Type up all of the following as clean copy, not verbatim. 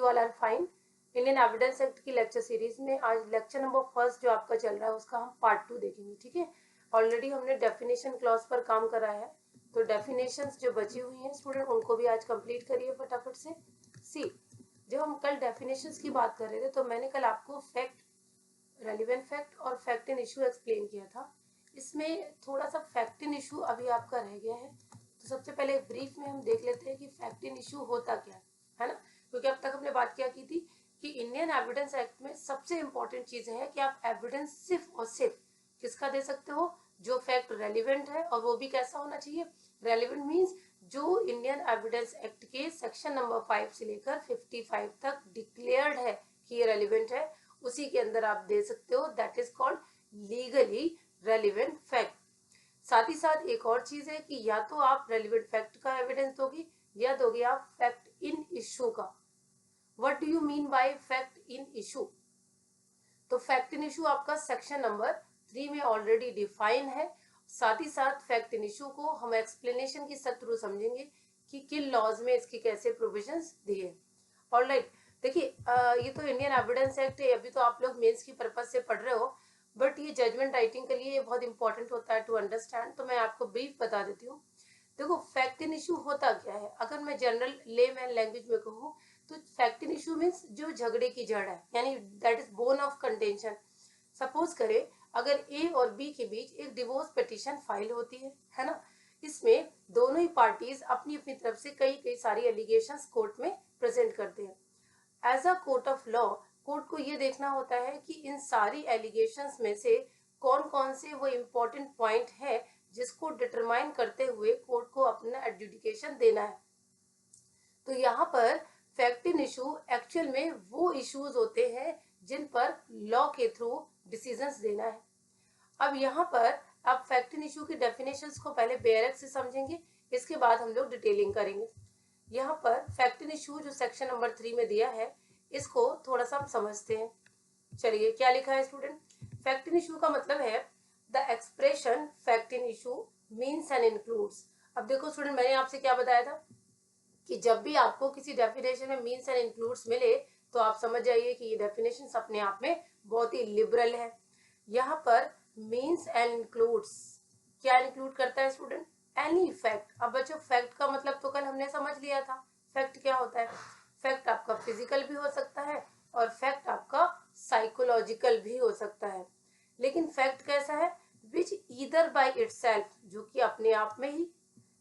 All are fine. Indian evidence act की lecture series में आज लेक्चर नंबर फर्स्ट जो आपका चल रहा है उसका हम पार्ट 2 देखेंगे। ठीक है, ऑलरेडी हमने डेफिनेशन क्लॉज पर काम करा है, तो डेफिनेशंस जो बची हुई हैं स्टूडेंट उनको भी आज कंप्लीट करिए फटाफट से। सी, जब हम कल डेफिनेशंस की बात कर रहे थे तो मैंने कल आपको फैक्ट, रेलिवेंट फैक्ट और फैक्ट इन इशू एक्सप्लेन किया था। इसमें थोड़ा सा फैक्ट इन इशू अभी आपका रह गया है, तो सबसे पहले ब्रीफ में हम देख लेते हैं कि फैक्ट इन इशू होता क्या है ना। क्योंकि अब तक हमने बात क्या की थी कि इंडियन एविडेंस एक्ट में सबसे इंपॉर्टेंट चीज है कि आप एविडेंस सिर्फ और सिर्फ किसका दे सकते हो, जो फैक्ट रेलिवेंट है, और वो भी कैसा होना चाहिए। रेलिवेंट मीन्स जो इंडियन एविडेंस एक्ट के सेक्शन नंबर 5 से लेकर 55 तक डिक्लेयर्ड है कि ये रेलिवेंट है, उसी के अंदर आप दे सकते हो। That is called legally relevant fact. साथ ही साथ एक और चीज है कि या तो आप रेलिवेंट फैक्ट का एविडेंस दोगे या दोगे आप फैक्ट इन इशू का। What do you mean by fact in issue? तो फैक्ट इन इशू आपका सेक्शन नंबर 3 में ऑलरेडी डिफाइन है। साथ ही साथ फैक्ट इन इशू को हम एक्सप्लेनेशन के थ्रू समझेंगे कि किन लॉज में इसके कैसे प्रोविजंस दिए। ऑलराइट, देखिए ये तो इंडियन एविडेंस एक्ट है, अभी तो आप लोग मेंस की पर्पज से पढ़ रहे हो, बट ये जजमेंट राइटिंग के लिए बहुत इंपॉर्टेंट होता है टू अंडरस्टैंड। तो मैं आपको ब्रीफ बता देती हूँ। देखो, फैक्ट इन इशू होता क्या है, अगर मैं जनरल लेमैन लैंग्वेज में कहूँ तो फैक्ट इन इशू मीन्स जो झगड़े की जड़ है, यानी that is bone of contention. Suppose करें अगर ए और बी के बीच एक डिवोर्स पिटीशन फाइल होती है ना। इसमें दोनों ही पार्टीज अपनी अपनी तरफ से कई कई सारी एलिगेशंस कोर्ट में प्रेजेंट करते हैं। As a court of law, court को ये देखना होता है कि इन सारी एलिगेशंस में से कौन कौन से वो इम्पोर्टेंट पॉइंट है जिसको डिटरमाइन करते हुए कोर्ट को अपना एडजुडिकेशन देना है। तो यहाँ पर फैक्ट इन इशू एक्चुअल में वो इश्यूज होते हैं जिन पर लॉ के थ्रू डिसीजंस देना है। अब यहाँ पर आप फैक्ट इन इशू की डेफिनेशंस को पहले बेयरक से समझेंगे, इसके बाद हम लोग डिटेलिंग करेंगे। यहाँ पर फैक्ट इन इशू जो सेक्शन नंबर 3 में दिया है, इसको थोड़ा सा हम समझते हैं। चलिए, क्या लिखा है स्टूडेंट? फैक्ट इन इशू का मतलब है the expression fact in issue means and includes. अब देखो स्टूडेंट, मैंने आपसे क्या बताया था कि जब भी आपको किसी डेफिनेशन में मीन्स एंड इंक्लूड्स मिले तो आप समझ जाइए कि ये डेफिनेशन अपने आप में बहुत ही लिबरल है। यहाँ पर मीन्स एंड इंक्लूड्स क्या इंक्लूड करता है स्टूडेंट? Any fact. अब बच्चों, फैक्ट का मतलब तो कल हमने समझ लिया था। फैक्ट क्या होता है? फैक्ट आपका फिजिकल भी हो सकता है और फैक्ट आपका साइकोलॉजिकल भी हो सकता है। लेकिन फैक्ट कैसा है? विच ईदर बाय इटसेल्फ, जो कि अपने आप में ही,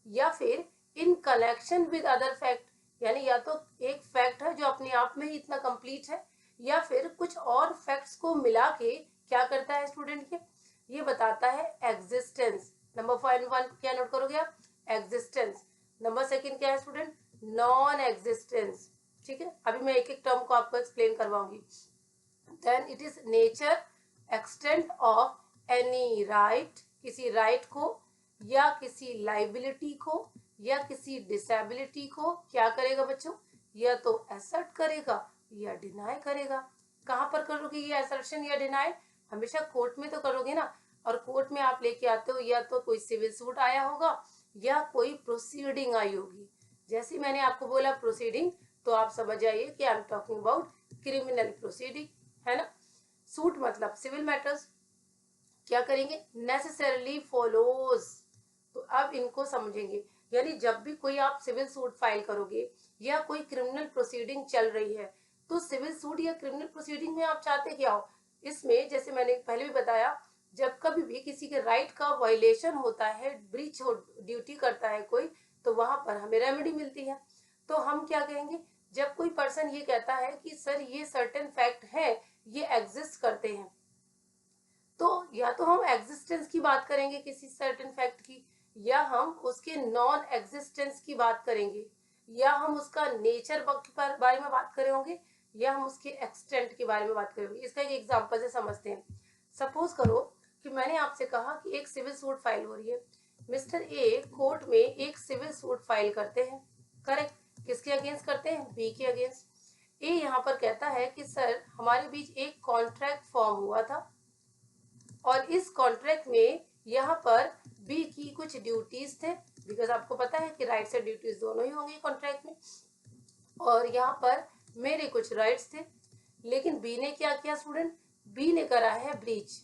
या फिर in connection with other fact, यानी या तो एक फैक्ट है जो अपने आप में ही इतना कंप्लीट है, या फिर कुछ और फैक्ट्स को मिला के क्या करता है स्टूडेंट के, ये बताता है एग्जिस्टेंस। नंबर 1 क्या नोट करोगे आप? एग्जिस्टेंस। नंबर 2 क्या है स्टूडेंट? Non existence. ठीक है, अभी मैं एक एक टर्म को आपको एक्सप्लेन करवाऊंगी। Then it is nature, extent of any right, किसी राइट को या किसी लाइबिलिटी को या किसी डिसेबिलिटी को क्या करेगा बच्चों? या तो असर्ट करेगा या डिनाई करेगा। कहाँ पर करोगे ये असर्शन या डिनाई? हमेशा कोर्ट में तो करोगे ना। और कोर्ट में आप लेके आते हो या तो कोई सिविल सूट आया होगा या कोई प्रोसीडिंग आई होगी। जैसे मैंने आपको बोला प्रोसीडिंग, तो आप समझ जाइए कि I am talking about criminal proceeding, है ना। सूट मतलब सिविल मैटर्स। क्या करेंगे? Necessarily follows. तो अब इनको समझेंगे, यानी जब भी कोई आप सिविल सूट फाइल करोगे या कोई क्रिमिनल प्रोसीडिंग चल रही है, तो सिविल सूट या क्रिमिनल प्रोसीडिंग में आप चाहते क्या हो? इसमें जैसे मैंने पहले भी बताया, जब कभी भी किसी के राइट का वायलेशन होता है, ब्रीच ड्यूटी करता है कोई, तो वहां पर हमें रेमेडी मिलती है। तो हम क्या कहेंगे? जब कोई पर्सन ये कहता है कि सर ये सर्टेन फैक्ट है, ये एग्जिस्ट करते हैं, तो या तो हम एग्जिस्टेंस की बात करेंगे किसी सर्टेन फैक्ट की, या हम उसके नॉन एग्जिस्टेंस की बात करेंगे, या हम उसका नेचर पर बारे में बात करे होंगे, या हम उसके एक्सटेंट के बारे में बात करेंगे। इसका एक एग्जांपल से समझते हैं। सपोज करो कि मैंने आपसे कहा कि एक सिविल सूट फाइल हो रही है। मिस्टर ए कोर्ट में एक सिविल सूट फाइल करते हैं, करेक्ट। किसके अगेंस्ट करते हैं? बी के अगेंस्ट। ए यहाँ पर कहता है कि सर हमारे बीच एक कॉन्ट्रैक्ट फॉर्म हुआ था और इस कॉन्ट्रैक्ट में यहाँ पर बी की कुछ ड्यूटीज थे, बिकॉज आपको पता है कि राइट्स एंड ड्यूटीज दोनों ही होंगे कॉन्ट्रैक्ट में, और यहाँ पर मेरे कुछ राइट्स थे, लेकिन बी ने क्या किया स्टूडेंट, बी ने करा है ब्रीच।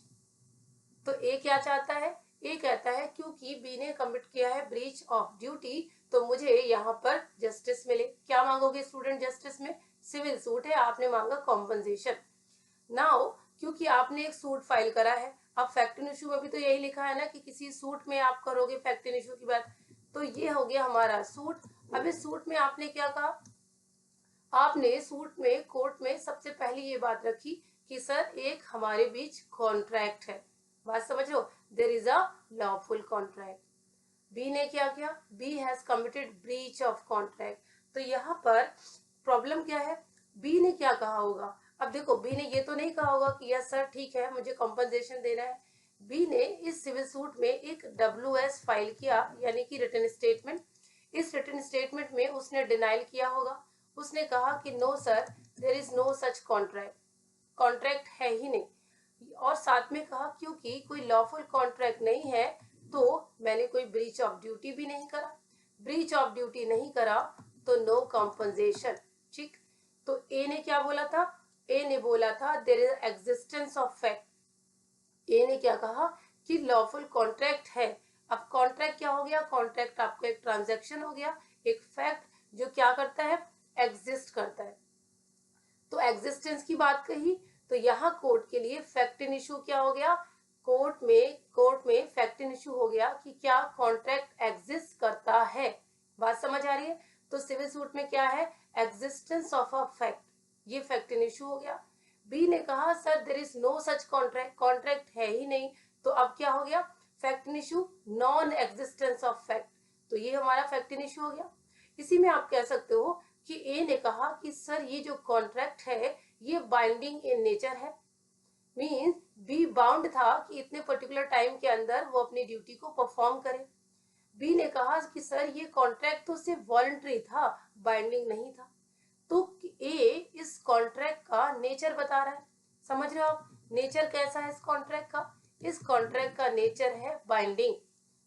तो ए क्या चाहता है, ए कहता है क्योंकि बी ने कमिट किया है ब्रीच ऑफ ड्यूटी, तो मुझे यहाँ पर जस्टिस मिले। क्या मांगोगे स्टूडेंट जस्टिस में, सिविल सूट है, आपने मांगा कॉम्पनसेशन। नाउ क्योंकि आपने एक सूट फाइल करा है, अब फैक्ट इन इशू में भी तो यही लिखा है ना कि किसी सूट में आप करोगे फैक्ट इन इशू की बात, तो ये हो गया हमारा सूट। अब इस सूट में आपने क्या कहा, आपने सूट में कोर्ट में सबसे पहली ये बात रखी कि सर एक हमारे बीच कॉन्ट्रैक्ट है, बात समझ लो, there is a lawful contract. B ने क्या किया, B has committed breach of contract. तो यहाँ पर प्रॉब्लम क्या है, बी ने क्या कहा होगा, अब देखो बी ने ये तो नहीं कहा होगा कि यस सर ठीक है मुझे कॉम्पनसेशन देना है। बी ने इस सिविल सूट में एक WS फाइल किया, यानी कि रिटन स्टेटमेंट। इस रिटन स्टेटमेंट में उसने डिनाइल किया होगा, उसने कहा कि no sir there is no such contract, contract है ही नहीं, और साथ में कहा क्योंकि कोई लॉफुल कॉन्ट्रैक्ट नहीं है तो मैंने कोई ब्रीच ऑफ ड्यूटी भी नहीं करा, ब्रीच ऑफ ड्यूटी नहीं करा तो नो कॉम्पनसेशन। ठीक, तो ए ने क्या बोला था, ए ने बोला था there is existence of fact. A ने क्या कहा कि लॉफुल कॉन्ट्रैक्ट है। अब कॉन्ट्रैक्ट क्या हो गया, कॉन्ट्रैक्ट आपका एक ट्रांजैक्शन हो गया, एक फैक्ट जो क्या करता है, एग्जिस्ट करता है। तो एग्जिस्टेंस की बात कही, तो यहाँ कोर्ट के लिए फैक्ट इन इशू क्या हो गया, कोर्ट में फैक्ट इन इशू हो गया कि क्या कॉन्ट्रैक्ट एग्जिस्ट करता है। बात समझ आ रही है, तो सिविल सूट में क्या है, एग्जिस्टेंस ऑफ अ फैक्ट, ये फैक्ट इन इशू हो गया। बी ने कहा sir there is no such contract, contract है ही नहीं, तो अब क्या हो गया, fact in issue, non existence of fact, तो ये हमारा फैक्ट इन इशू हो गया। इसी में आप कह सकते हो कि ए ने कहा कि सर ये जो कॉन्ट्रैक्ट है ये बाइंडिंग इन नेचर है, मींस बी बाउंड था कि इतने पर्टिकुलर टाइम के अंदर वो अपनी ड्यूटी को परफॉर्म करे। बी ने कहा कि सर ये कॉन्ट्रैक्ट तो सिर्फ वॉलंटरी था, बाइंडिंग नहीं था। तो ए इस कॉन्ट्रैक्ट का नेचर बता रहा है, समझ रहे हो आप, नेचर कैसा है इस कॉन्ट्रैक्ट का, इस कॉन्ट्रैक्ट का नेचर है बाइंडिंग।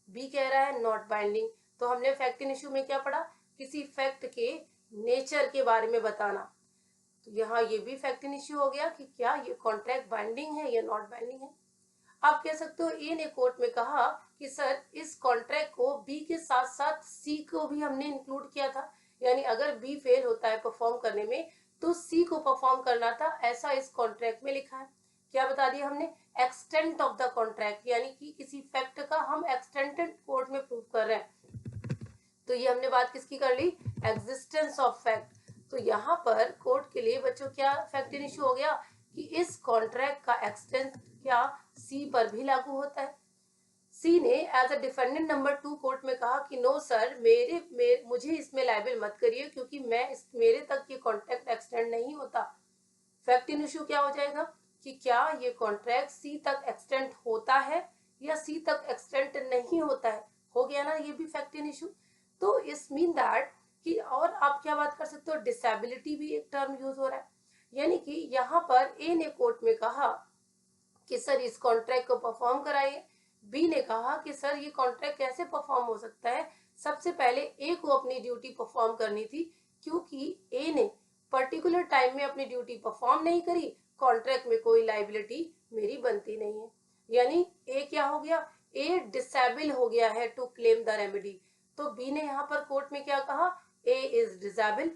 बी कह रहा है नॉट बाइंडिंग, तो हमने फैक्ट इन इशू में क्या पढ़ा, किसी फैक्ट के नेचर के बारे में बताना। तो यहाँ ये भी फैक्ट इन इश्यू हो गया कि क्या ये कॉन्ट्रैक्ट बाइंडिंग है या नॉट बाइंडिंग है। आप कह सकते हो ए ने कोर्ट में कहा कि सर इस कॉन्ट्रैक्ट को बी के साथ साथ सी को भी हमने इंक्लूड किया था, यानी अगर बी फेल होता है परफॉर्म करने में तो सी को परफॉर्म करना था, ऐसा इस कॉन्ट्रैक्ट में लिखा है। क्या बता दिया हमने, एक्सटेंट ऑफ द कॉन्ट्रैक्ट, यानी कि किसी फैक्ट का हम एक्सटेंटेड कोर्ट में प्रूव कर रहे हैं। तो ये हमने बात किसकी कर ली, एग्जिस्टेंस ऑफ फैक्ट। तो यहाँ पर कोर्ट के लिए बच्चों क्या फैक्ट इन इशू हो गया कि इस कॉन्ट्रैक्ट का एक्सटेंट क्या सी पर भी लागू होता है। सी ने as a defendant number 2 court में कहा कि नो सर मुझे इसमें लायबल मत करिए क्योंकि मेरे तक ये कॉन्ट्रैक्ट एक्सटेंड नहीं होता। फैक्ट इन इशू क्या हो जाएगा कि क्या ये कॉन्ट्रैक्ट सी तक एक्सटेंड होता है या सी तक एक्सटेंड नहीं होता है, हो गया ना ये भी फैक्ट इन इशू। तो इस मीन दैट कि, और आप क्या बात कर सकते हो, डिसेबिलिटी भी एक टर्म यूज हो रहा है, यानी कि यहाँ पर ए ने कोर्ट में कहा कि सर इस कॉन्ट्रैक्ट को परफॉर्म कराइए, बी ने कहा कि सर ये कॉन्ट्रैक्ट कैसे परफॉर्म हो सकता है, सबसे पहले ए को अपनी ड्यूटी परफॉर्म करनी थी क्योंकि ए ने पर्टिकुलर टाइम में अपनी ड्यूटी परफॉर्म नहीं करी, कॉन्ट्रैक्ट में कोई लाइबिलिटी मेरी बनती नहीं है, यानी ए क्या हो गया, ए डिसेबल हो गया है टू क्लेम द रेमेडी। तो बी ने यहाँ पर कोर्ट में क्या कहा, ए इज डिसेबल,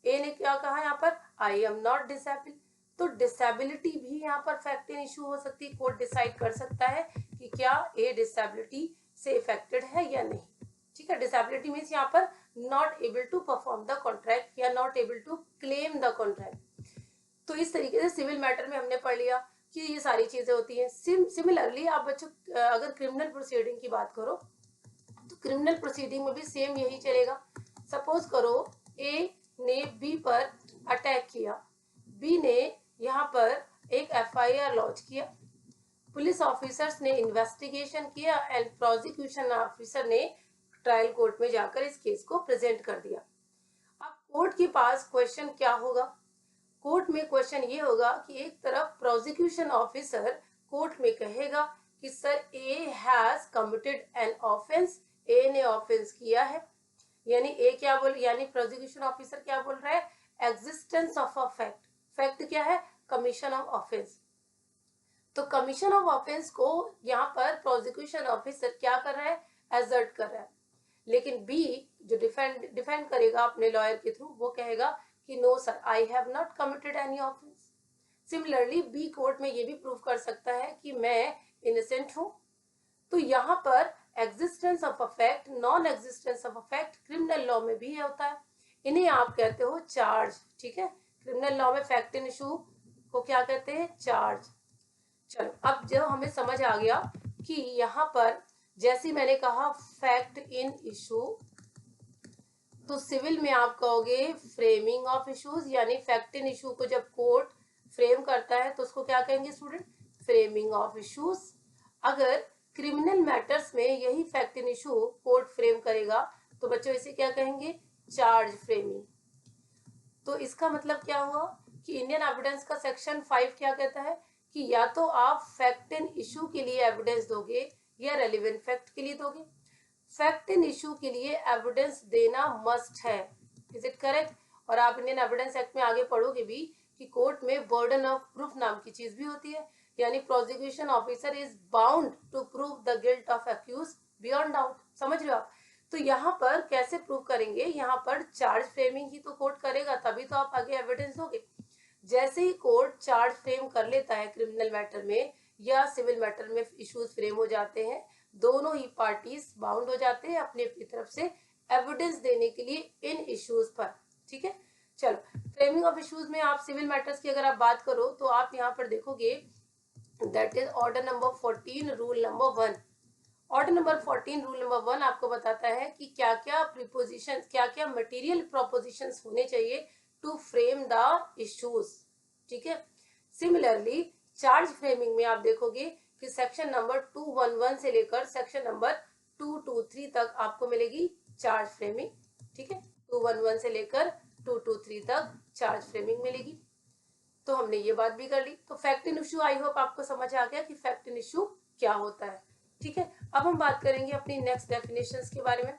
ए ने क्या कहा यहाँ पर, आई एम नॉट डिसेबल। तो डिसेबिलिटी भी यहाँ पर फैक्ट इन इशू हो सकती है, कोर्ट डिसाइड कर सकता है कि क्या ए डिसेबिलिटी से इफेक्टेड है या नहीं। ठीक है, डिसेबिलिटी मीन्स यहाँ पर not able to perform the contract या not able to claim the contract. तो इस तरीके से सिविल मैटर में हमने पढ़ लिया कि ये सारी चीजें होती हैं। सिमिलरली आप बच्चों अगर क्रिमिनल प्रोसीडिंग की बात करो तो क्रिमिनल प्रोसीडिंग में भी सेम यही चलेगा। सपोज करो ए ने बी पर अटैक किया, बी ने यहाँ पर एक FIR लॉन्च किया, पुलिस ऑफिसर्स ने इन्वेस्टिगेशन किया एंड प्रोसिक्यूशन ऑफिसर ने ट्रायल कोर्ट में जाकर इस केस को प्रेजेंट कर दिया। अब कोर्ट के पास क्वेश्चन क्या होगा, कोर्ट में क्वेश्चन ये होगा कि एक तरफ प्रोसिक्यूशन ऑफिसर कोर्ट में कहेगा कि sir A has committed an offence, A ने ऑफेंस किया है, यानी ए क्या बोल, यानी प्रोसिक्यूशन ऑफिसर क्या बोल रहा है, existence of a fact. Fact क्या है? Commission of offence. तो कमीशन ऑफ ऑफेंस को यहाँ पर प्रोसिक्यूशन ऑफिसर क्या कर रहा है? एजर्ट कर रहा है। लेकिन बी जो डिफेंड करेगा अपने लॉयर के थ्रू, वो कहेगा कि no sir, I have not committed any offence. Similarly B court में ये भी प्रूव कर सकता है कि मैं इनोसेंट हूं। तो यहाँ पर existence of a fact, non existence of a fact criminal law में भी होता है। इन्हें आप कहते हो चार्ज। ठीक है, क्रिमिनल लॉ में फैक्ट इन इशू को क्या कहते हैं? चार्ज। चलो, अब जब हमें समझ आ गया कि यहाँ पर जैसे मैंने कहा फैक्ट इन इशू, तो सिविल में आप कहोगे फ्रेमिंग ऑफ इश्यूज, यानी फैक्ट इन इशू को जब कोर्ट फ्रेम करता है तो उसको क्या कहेंगे स्टूडेंट? Framing of issues. अगर क्रिमिनल मैटर्स में यही fact in issue court frame करेगा तो बच्चों इसे क्या कहेंगे? Charge framing. तो इसका मतलब क्या हुआ कि इंडियन एविडेंस का सेक्शन 5 क्या कहता है कि या तो आप फैक्ट इन इशू के लिए एविडेंस दोगे या रेलिवेंट फैक्ट के लिए दोगे। फैक्ट इन इशू के लिए एविडेंस देना मस्ट है। Is it correct? और आप इंडियन एविडेंस एक्ट में आगे पढ़ोगे भी कि कोर्ट में बर्डन ऑफ प्रूफ नाम की चीज भी होती है, यानी prosecution officer is bound to prove the guilt of accused beyond doubt. समझ रहे हो आप? तो यहाँ पर कैसे प्रूव करेंगे? यहाँ पर चार्ज फ्रेमिंग ही तो कोर्ट करेगा, तभी तो आप आगे एविडेंस दोगे। जैसे ही कोर्ट चार्ज फ्रेम कर लेता है क्रिमिनल मैटर में या सिविल मैटर में इश्यूज फ्रेम हो जाते हैं, दोनों ही पार्टीज बाउंड हो जाते हैं अपनी अपनी तरफ से एविडेंस देने के लिए इन इश्यूज पर। ठीक है, चलो, फ्रेमिंग ऑफ इश्यूज में आप सिविल मैटर्स की अगर आप बात करो तो आप यहाँ पर देखोगे that is order number 14 rule number 1। Order number 14 rule number 1 आपको बताता है कि क्या क्या प्रीपोजिशंस, क्या क्या मटेरियल प्रोपोजिशंस होने चाहिए टू फ्रेम द इश्यूज। ठीक है, सिमिलरली चार्ज फ्रेमिंग में आप देखोगे कि सेक्शन नंबर 211 से लेकर सेक्शन नंबर 223 तक आपको मिलेगी चार्ज फ्रेमिंग। ठीक है, 211 से लेकर 223 तक चार्ज फ्रेमिंग मिलेगी। तो हमने ये बात भी कर ली। तो fact in issue, I hope आपको समझ आ गया कि फैक्ट इन इशू क्या होता है। ठीक है, अब हम बात करेंगे अपनी नेक्स्ट डेफिनेशंस के बारे में।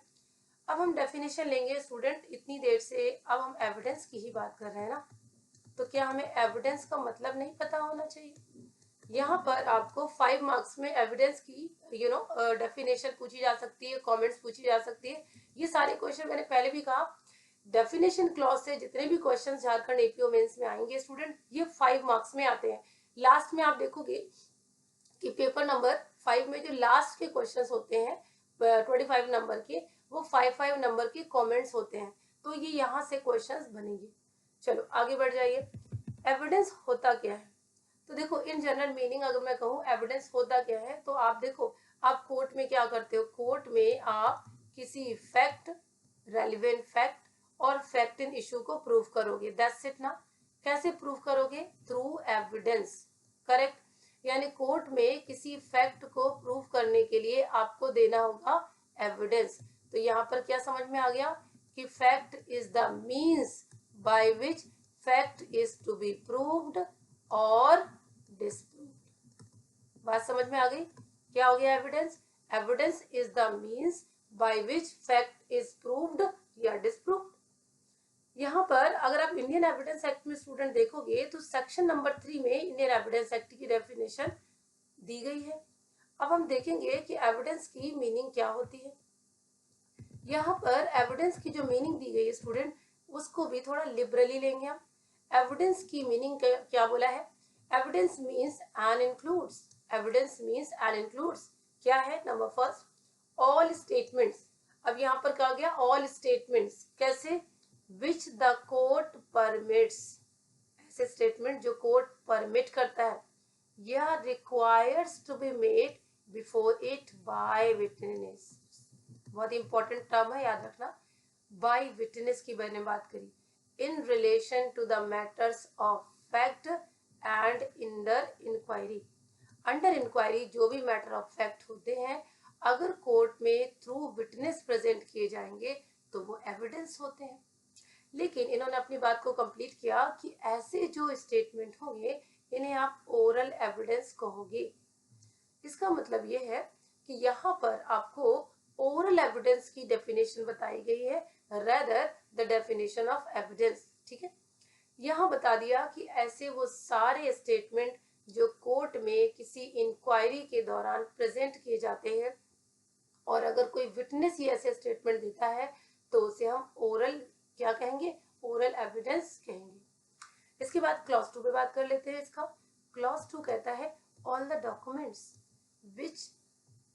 अब हम डेफिनेशन लेंगे स्टूडेंट, इतनी देर से अब हम एविडेंस की ही बात कर रहे हैं ना, तो क्या हमें एविडेंस का मतलब नहीं पता होना चाहिए? यहाँ पर आपको 5 मार्क्स में एविडेंस की डेफिनेशन पूछी जा सकती है, कमेंट्स पूछी जा सकती है। ये सारे क्वेश्चन मैंने पहले भी कहा, डेफिनेशन क्लॉज से जितने भी क्वेश्चन झारखंड एपीओ मेंस में आएंगे स्टूडेंट, ये 5 मार्क्स में आते हैं। लास्ट में आप देखोगे कि पेपर नंबर 5 में जो लास्ट के क्वेश्चंस होते हैं 25 नंबर के, वो 5 नंबर के कमेंट्स होते हैं। तो ये यहाँ से क्वेश्चंस बनेंगे। चलो आगे बढ़ जाइए। एविडेंस होता क्या है? तो देखो, इन जनरल मीनिंग अगर मैं कहूँ एविडेंस होता क्या है, तो आप देखो, आप कोर्ट में क्या करते हो? कोर्ट में आप किसी फैक्ट, रेलिवेंट फैक्ट और फैक्ट इन इशू को प्रूव करोगे। दैट्स इट ना। कैसे प्रूव करोगे? Through evidence. करेक्ट, यानी कोर्ट में किसी फैक्ट को प्रूव करने के लिए आपको देना होगा एविडेंस। तो यहाँ पर क्या समझ में आ गया कि fact is the means by which fact is to be proved और डिस्प्रूव्ड। बात समझ में आ गई? क्या हो गया evidence? Evidence is the means by which fact is proved या डिस्प्रूव्ड। यहाँ पर अगर आप इंडियन एविडेंस एक्ट में स्टूडेंट देखोगे तो सेक्शन नंबर 3 में इंडियन एविडेंस एक्ट की डेफिनेशन दी गई है। अब हम देखेंगे कि एविडेंस की मीनिंग क्या होती है। यहाँ पर एविडेंस की जो मीनिंग दी गई है स्टूडेंट, उसको भी थोड़ा लिबरली लेंगे हम। एविडेंस की मीनिंग क्या बोला है? Evidence means and includes. Evidence means and includes क्या है? Number first, all statements. अब यहाँ पर कहा गया ऑल स्टेटमेंट्स, कैसे? Which the court permits. ऐसे स्टेटमेंट जो कोर्ट परमिट करता है या requires to be made before it by witness. बहुत इंपॉर्टेंट टर्म है, याद रखना। बाय विटनेस की मैंने बात करी। In relation to the matters of fact and under inquiry. Under inquiry जो भी मैटर ऑफ फैक्ट होते हैं, अगर कोर्ट में थ्रू विटनेस प्रेजेंट किए जाएंगे तो वो एविडेंस होते हैं। लेकिन इन्होंने अपनी बात को कंप्लीट किया कि ऐसे जो स्टेटमेंट होंगे इन्हें आप ओरल एविडेंस कहोगे। इसका मतलब ये है कि यहाँ पर आपको ओरल एविडेंस की डेफिनेशन बताई गई है, rather the definition of evidence. ठीक है, यहाँ बता दिया कि ऐसे वो सारे स्टेटमेंट जो कोर्ट में किसी इंक्वायरी के दौरान प्रेजेंट किए जाते हैं, और अगर कोई विटनेस ही ऐसे स्टेटमेंट देता है तो उसे हम ओरल क्या कहेंगे, ओरल एविडेंस कहेंगे। इसके बाद क्लॉज 2 पे बात कर लेते हैं इसका। क्लॉज 2 कहता है all the documents which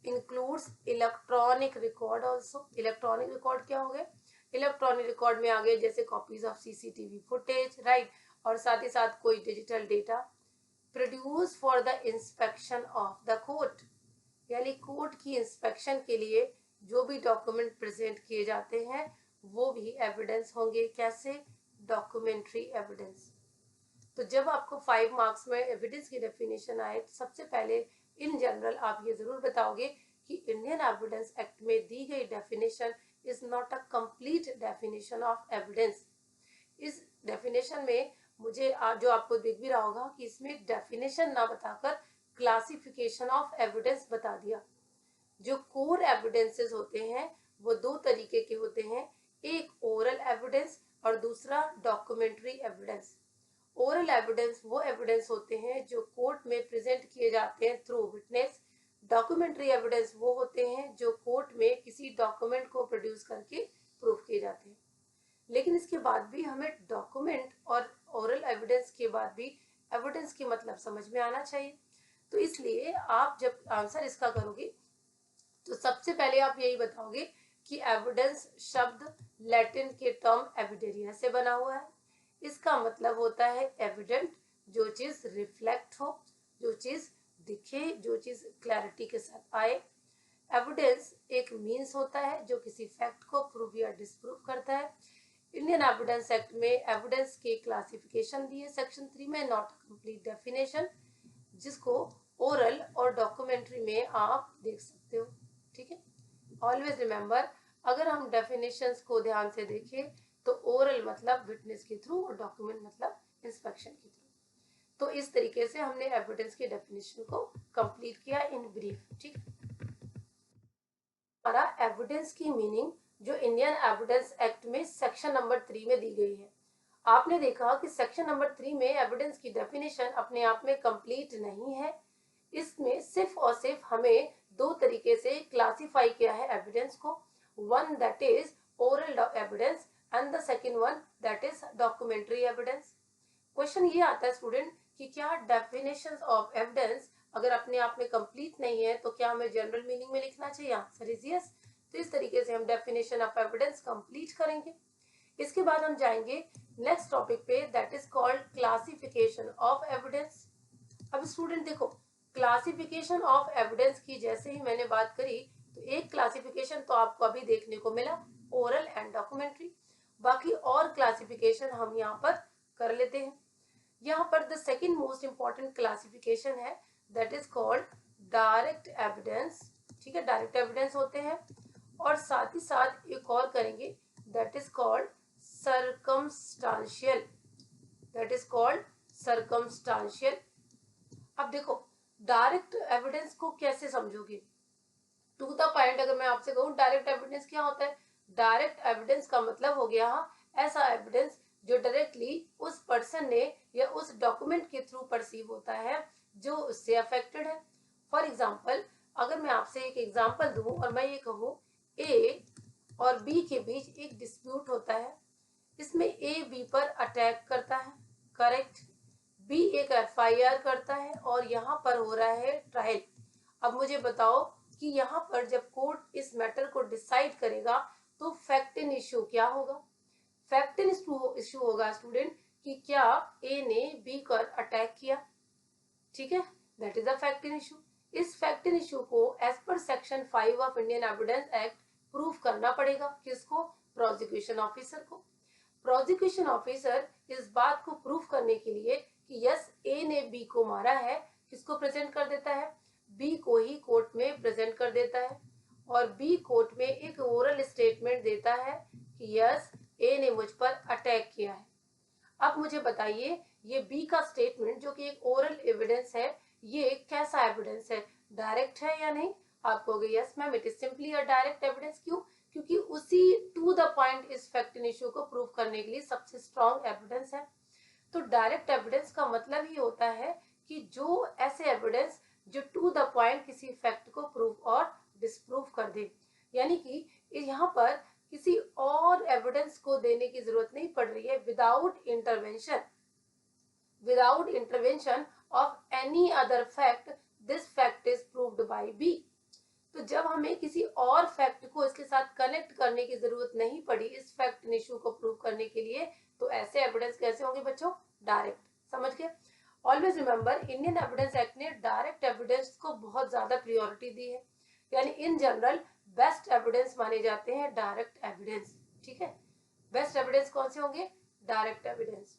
includes electronic record also. Electronic record क्या हो गए, इलेक्ट्रॉनिक रिकॉर्ड में आ गए जैसे copies of CCTV footage, right, और साथ ही साथ कोई digital data produce for the inspection of the court, यानी कोर्ट की इंस्पेक्शन के लिए जो भी डॉक्यूमेंट प्रेजेंट किए जाते हैं वो भी एविडेंस होंगे। कैसे, डॉक्यूमेंट्री एविडेंस। तो जब आपको 5 मार्क्स में एविडेंस की डेफिनेशन आए तो सबसे पहले इन जनरल आप ये जरूर बताओगे कि इंडियन एविडेंस एक्ट में दी गई definition is not a complete definition of evidence. इस डेफिनेशन में मुझे जो आपको दिख भी रहा होगा कि इसमें डेफिनेशन ना बताकर क्लासिफिकेशन ऑफ एविडेंस बता दिया। जो कोर एविडेंसेस होते हैं वो 2 तरीके के होते हैं, एक ओरल एविडेंस और दूसरा डॉक्यूमेंट्री एविडेंस। ओरल एविडेंस वो एविडेंस होते हैं जो कोर्ट में प्रेजेंट किए जाते हैं थ्रू विटनेस। डॉक्यूमेंट्री एविडेंस वो होते हैं जो कोर्ट में किसी डॉक्यूमेंट को प्रोड्यूस करके प्रूफ किए जाते हैं। लेकिन इसके बाद भी हमें डॉक्यूमेंट और ओरल एविडेंस के बाद भी एविडेंस की मतलब समझ में आना चाहिए। तो इसलिए आप जब आंसर इसका करोगे तो सबसे पहले आप यही बताओगे कि एविडेंस शब्द लैटिन के टर्म एविडेरिया से बना हुआ है। इसका मतलब होता है एविडेंट, जो चीज रिफ्लेक्ट हो, जो चीज दिखे, जो चीज क्लैरिटी के साथ आए। एविडेंस एक मीन्स होता है जो किसी फैक्ट को प्रूव या डिसप्रूव करता है। इंडियन एविडेंस एक्ट में एविडेंस के क्लासिफिकेशन दिए सेक्शन 3 में, नॉट कंप्लीट डेफिनेशन, जिसको ओरल और डॉक्यूमेंट्री में आप देख सकते हो। ठीक है, ऑलवेज रिमेंबर, अगर हम डेफिनेशंस को ध्यान से देखें तो ओरल मतलब विटनेस के थ्रू और डॉक्यूमेंट मतलब इंस्पेक्शन के थ्रू। तो इस तरीके से हमने एविडेंस के डेफिनेशन को कंप्लीट किया इन ब्रीफ। ठीक, हमारा एविडेंस की मीनिंग जो इंडियन एविडेंस एक्ट में सेक्शन नंबर 3 में दी गई है। आपने देखा कि सेक्शन नंबर 3 में एविडेंस की डेफिनेशन अपने आप में कंप्लीट नहीं है। इसमें सिर्फ और सिर्फ हमें 2 तरीके से क्लासिफाई किया है एविडेंस को, one that is oral evidence and the second one that is documentary evidence. Question ये आता है स्टूडेंट कि क्या डेफिनेशंस ऑफ एविडेंस अगर अपने आप में कंप्लीट नहीं है तो क्या हमें जनरल मीनिंग में लिखना चाहिए? Answer is yes. तो इस तरीके से हम डेफिनेशन ऑफ एविडेंस कंप्लीट करेंगे। इसके बाद हम जाएंगे नेक्स्ट टॉपिक पे, that is called classification of evidence. अब स्टूडेंट देखो, क्लासिफिकेशन ऑफ एविडेंस की जैसे ही मैंने बात करी तो एक क्लासिफिकेशन तो आपको अभी देखने को मिला, ओरल एंड डॉक्यूमेंट्री। बाकी और क्लासिफिकेशन हम यहाँ पर कर लेते हैं। यहाँ पर the second most important classification है that is called direct evidence. ठीक है, डायरेक्ट एविडेंस होते हैं, और साथ ही साथ एक और करेंगे that is called circumstantial, that is called circumstantial. अब देखो, डायरेक्ट एविडेंस को कैसे समझोगे? टू द पॉइंट अगर मैं आपसे कहूँ डायरेक्ट एविडेंस क्या होता है, डायरेक्ट एविडेंस का मतलब हो गया ऐसा एविडेंस जो डायरेक्टली उस पर्सन ने या उस डॉक्यूमेंट के थ्रू परसीव होता है जो उससे अफेक्टेड है। फॉर एग्जाम्पल, अगर मैं आपसे एक एग्जाम्पल दूं और मैं ये कहूँ ए और बी के बीच एक डिस्प्यूट होता है, इसमें ए बी पर अटैक करता है, करेक्ट, बी एक एफआईआर करता है और यहाँ पर हो रहा है ट्रायल। अब मुझे बताओ कि यहाँ पर जब कोर्ट इस मैटर को डिसाइड करेगा तो फैक्ट इन इश्यू क्या होगा? फैक्ट इन इश्यू होगा स्टूडेंट कि क्या ए ने बी पर अटैक किया। ठीक है, that is a fact in issue. इस फैक्ट इन इश्यू को as per section 5 of Indian evidence act proof करना पड़ेगा। किसको? प्रोसिक्यूशन ऑफिसर को। प्रोसिक्यूशन ऑफिसर इस बात को प्रूफ करने के लिए कि यस ए ने बी को मारा है, किसको प्रेजेंट कर देता है? बी को ही कोर्ट में प्रेजेंट कर देता है, और बी कोर्ट में एक ओरल स्टेटमेंट देता है कि यस ए ने मुझ पर अटैक किया है। अब मुझे बताइए ये बी का स्टेटमेंट जो कि एक ओरल एविडेंस है, ये कैसा एविडेंस है? डायरेक्ट है या नहीं? आप कहोगे yes ma'am it is simply a direct evidence. क्यों? क्योंकि उसी टू द पॉइंट इस फैक्ट इन इश्यू को प्रूव करने के लिए सबसे स्ट्रॉन्ग एविडेंस है। तो डायरेक्ट एविडेंस का मतलब ही होता है कि जो ऐसे एविडेंस जो टू द पॉइंट किसी फैक्ट को प्रूव और डिसप्रूव कर दे, यानी कि यहाँ पर किसी और एविडेंस को देने की जरूरत नहीं पड़ रही है। Without intervention of any other fact this fact is proved by B. तो जब हमें किसी और फैक्ट को इसके साथ कनेक्ट करने की जरूरत नहीं पड़ी इस फैक्ट इशू को प्रूव करने के लिए, तो ऐसे एविडेंस कैसे होंगे बच्चों? डायरेक्ट। समझ गए? Always remember, Indian evidence act ने डायरेक्ट एविडेंस को बहुत ज्यादा प्रायोरिटी दी है, यानी इन जनरल बेस्ट एविडेंस माने जाते हैं डायरेक्ट एविडेंस। ठीक है, बेस्ट एविडेंस कौन से होंगे? Direct evidence.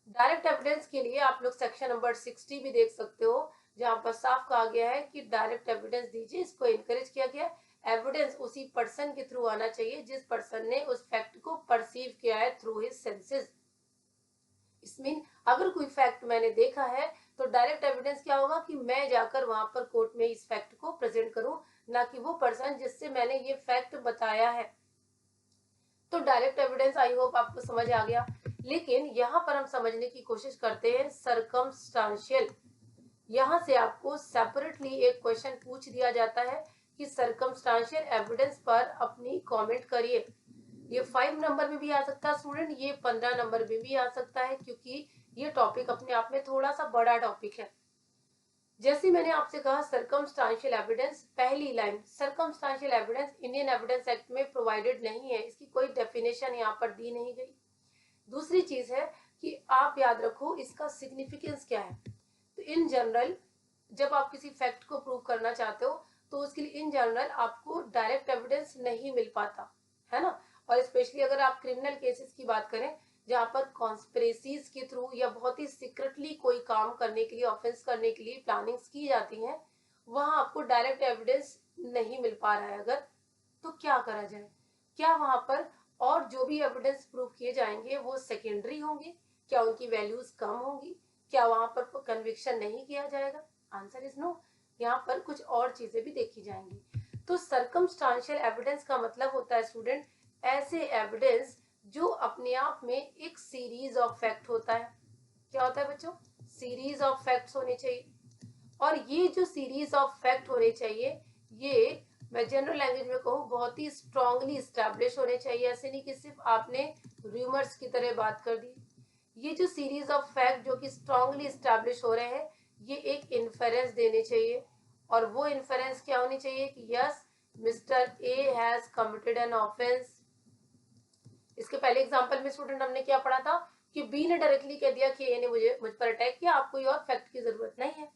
डायरेक्ट एविडेंस के लिए आप लोग सेक्शन नंबर 60 भी देख सकते हो, जहां पर साफ कहा गया है कि डायरेक्ट एविडेंस दीजिए। इसको इनकरेज किया गया। एविडेंस उसी पर्सन के थ्रू आना चाहिए जिस पर्सन ने उस फैक्ट को परसीव किया है थ्रू हिज सेंसेस। इसमें अगर कोई फैक्ट मैंने देखा है तो डायरेक्ट एविडेंस क्या होगा कि मैं जाकर वहां पर कोर्ट में इस फैक्ट को प्रेजेंट करूं, ना कि वो पर्सन जिससे मैंने ये फैक्ट बताया है। तो डायरेक्ट एविडेंस आई होप आपको समझ आ गया। लेकिन यहाँ पर हम समझने की कोशिश करते हैं सर्कमस्टांशियल। यहाँ से आपको सेपरेटली एक क्वेश्चन पूछ दिया जाता है कि सर्कमस्टांशियल एविडेंस पर अपनी कमेंट करिए। ये 5 नंबर में भी आ सकता है स्टूडेंट, ये 15 नंबर में भी आ सकता है, क्योंकि ये टॉपिक अपने आप में थोड़ा सा बड़ा टॉपिक है। जैसे मैंने आपसे कहा सर्कमस्टांशियल एविडेंस, पहली line, circumstantial evidence Indian evidence act में प्रोवाइडेड नहीं है, इसकी कोई डेफिनेशन यहाँ पर दी नहीं गई। दूसरी चीज है कि आप याद रखो इसका सिग्निफिकेंस क्या है। तो इन जनरल जब आप किसी फैक्ट को प्रूव करना चाहते हो तो उसके लिए इन जनरल आपको डायरेक्ट एविडेंस नहीं मिल पाता है ना। और स्पेशली अगर आप क्रिमिनल केसेस की बात करें जहां पर कॉन्स्पिरेसीज के थ्रू या बहुत ही सीक्रेटली कोई काम करने के लिए, ऑफेंस करने के लिए प्लानिंग्स की जाती हैं, वहां आपको डायरेक्ट एविडेंस नहीं मिल पा रहा है अगर, तो क्या करा जाए? क्या वहां पर और जो भी एविडेंस प्रूव किए जाएंगे वो सेकेंडरी होंगे? क्या उनकी वैल्यूज कम होंगी? क्या वहां पर कन्विक्शन नहीं किया जाएगा? Answer is no. यहाँ पर कुछ और चीजें भी देखी जाएंगी। तो सर्कमस्टांशियल एविडेंस का मतलब होता है स्टूडेंट ऐसे एविडेंस जो अपने आप में एक सीरीज ऑफ फैक्ट होता है। क्या होता है बच्चों? सीरीज ऑफ फैक्ट्स होने चाहिए। और ये जो सीरीज ऑफ फैक्ट होने चाहिए ये मैं जनरल लैंग्वेज में कहूँ बहुत ही स्ट्रांगली स्टैब्लिश होने चाहिए। ऐसे नहीं कि सिर्फ आपने रूमर्स की तरह बात कर दी। ये जो सीरीज ऑफ फैक्ट जो कि स्ट्रांगली स्टैब्लिश हो रहे हैं ये एक इन्फेरेंस देने चाहिए। और वो इन्फेरेंस क्या होनी चाहिए कि yes mister A has committed an offence. इसके पहले एग्जांपल में स्टूडेंट हमने क्या पढ़ा था कि बी ने डायरेक्टली कह दिया कि ए ने मुझ पर अटैक किया, आपको कोई और फैक्ट की जरूरत नहीं है।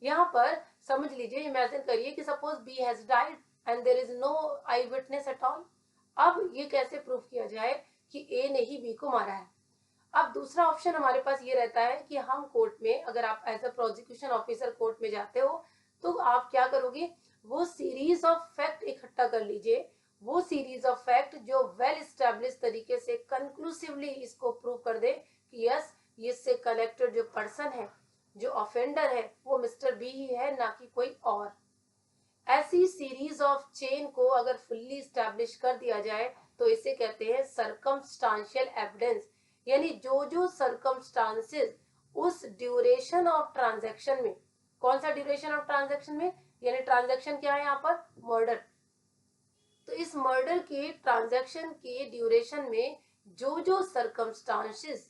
यहाँ पर समझ लीजिए, इमेजिन करिए कि suppose B has died and there is no eye witness at all. अब ये कैसे प्रूव किया जाए कि ए ने ही बी को मारा है? अब दूसरा ऑप्शन हमारे पास ये रहता है कि हम कोर्ट में, अगर आप as a prosecution officer court में जाते हो तो आप क्या करोगे, वो सीरीज ऑफ फैक्ट इकट्ठा कर लीजिए, वो सीरीज ऑफ फैक्ट जो वेल स्टैब्लिश तरीके से कंक्लूसिवली इसको प्रूव कर दे कि यस इससे कनेक्टेड जो पर्सन है, जो ऑफेंडर है, वो मिस्टर बी ही है, ना कि कोई और। ऐसी सीरीज ऑफ चेन को अगर फुल्ली स्टैब्लिश कर दिया जाए तो इसे कहते हैं सर्कमस्टांशियल एविडेंस। यानी जो जो सर्कमस्टांसेस उस ड्यूरेशन ऑफ ट्रांजैक्शन में, कौन सा ड्यूरेशन ऑफ ट्रांजैक्शन में, यानी ट्रांजैक्शन क्या है यहाँ पर? मर्डर। तो इस मर्डर के ट्रांजैक्शन के ड्यूरेशन में जो जो सर्कमस्टांसेस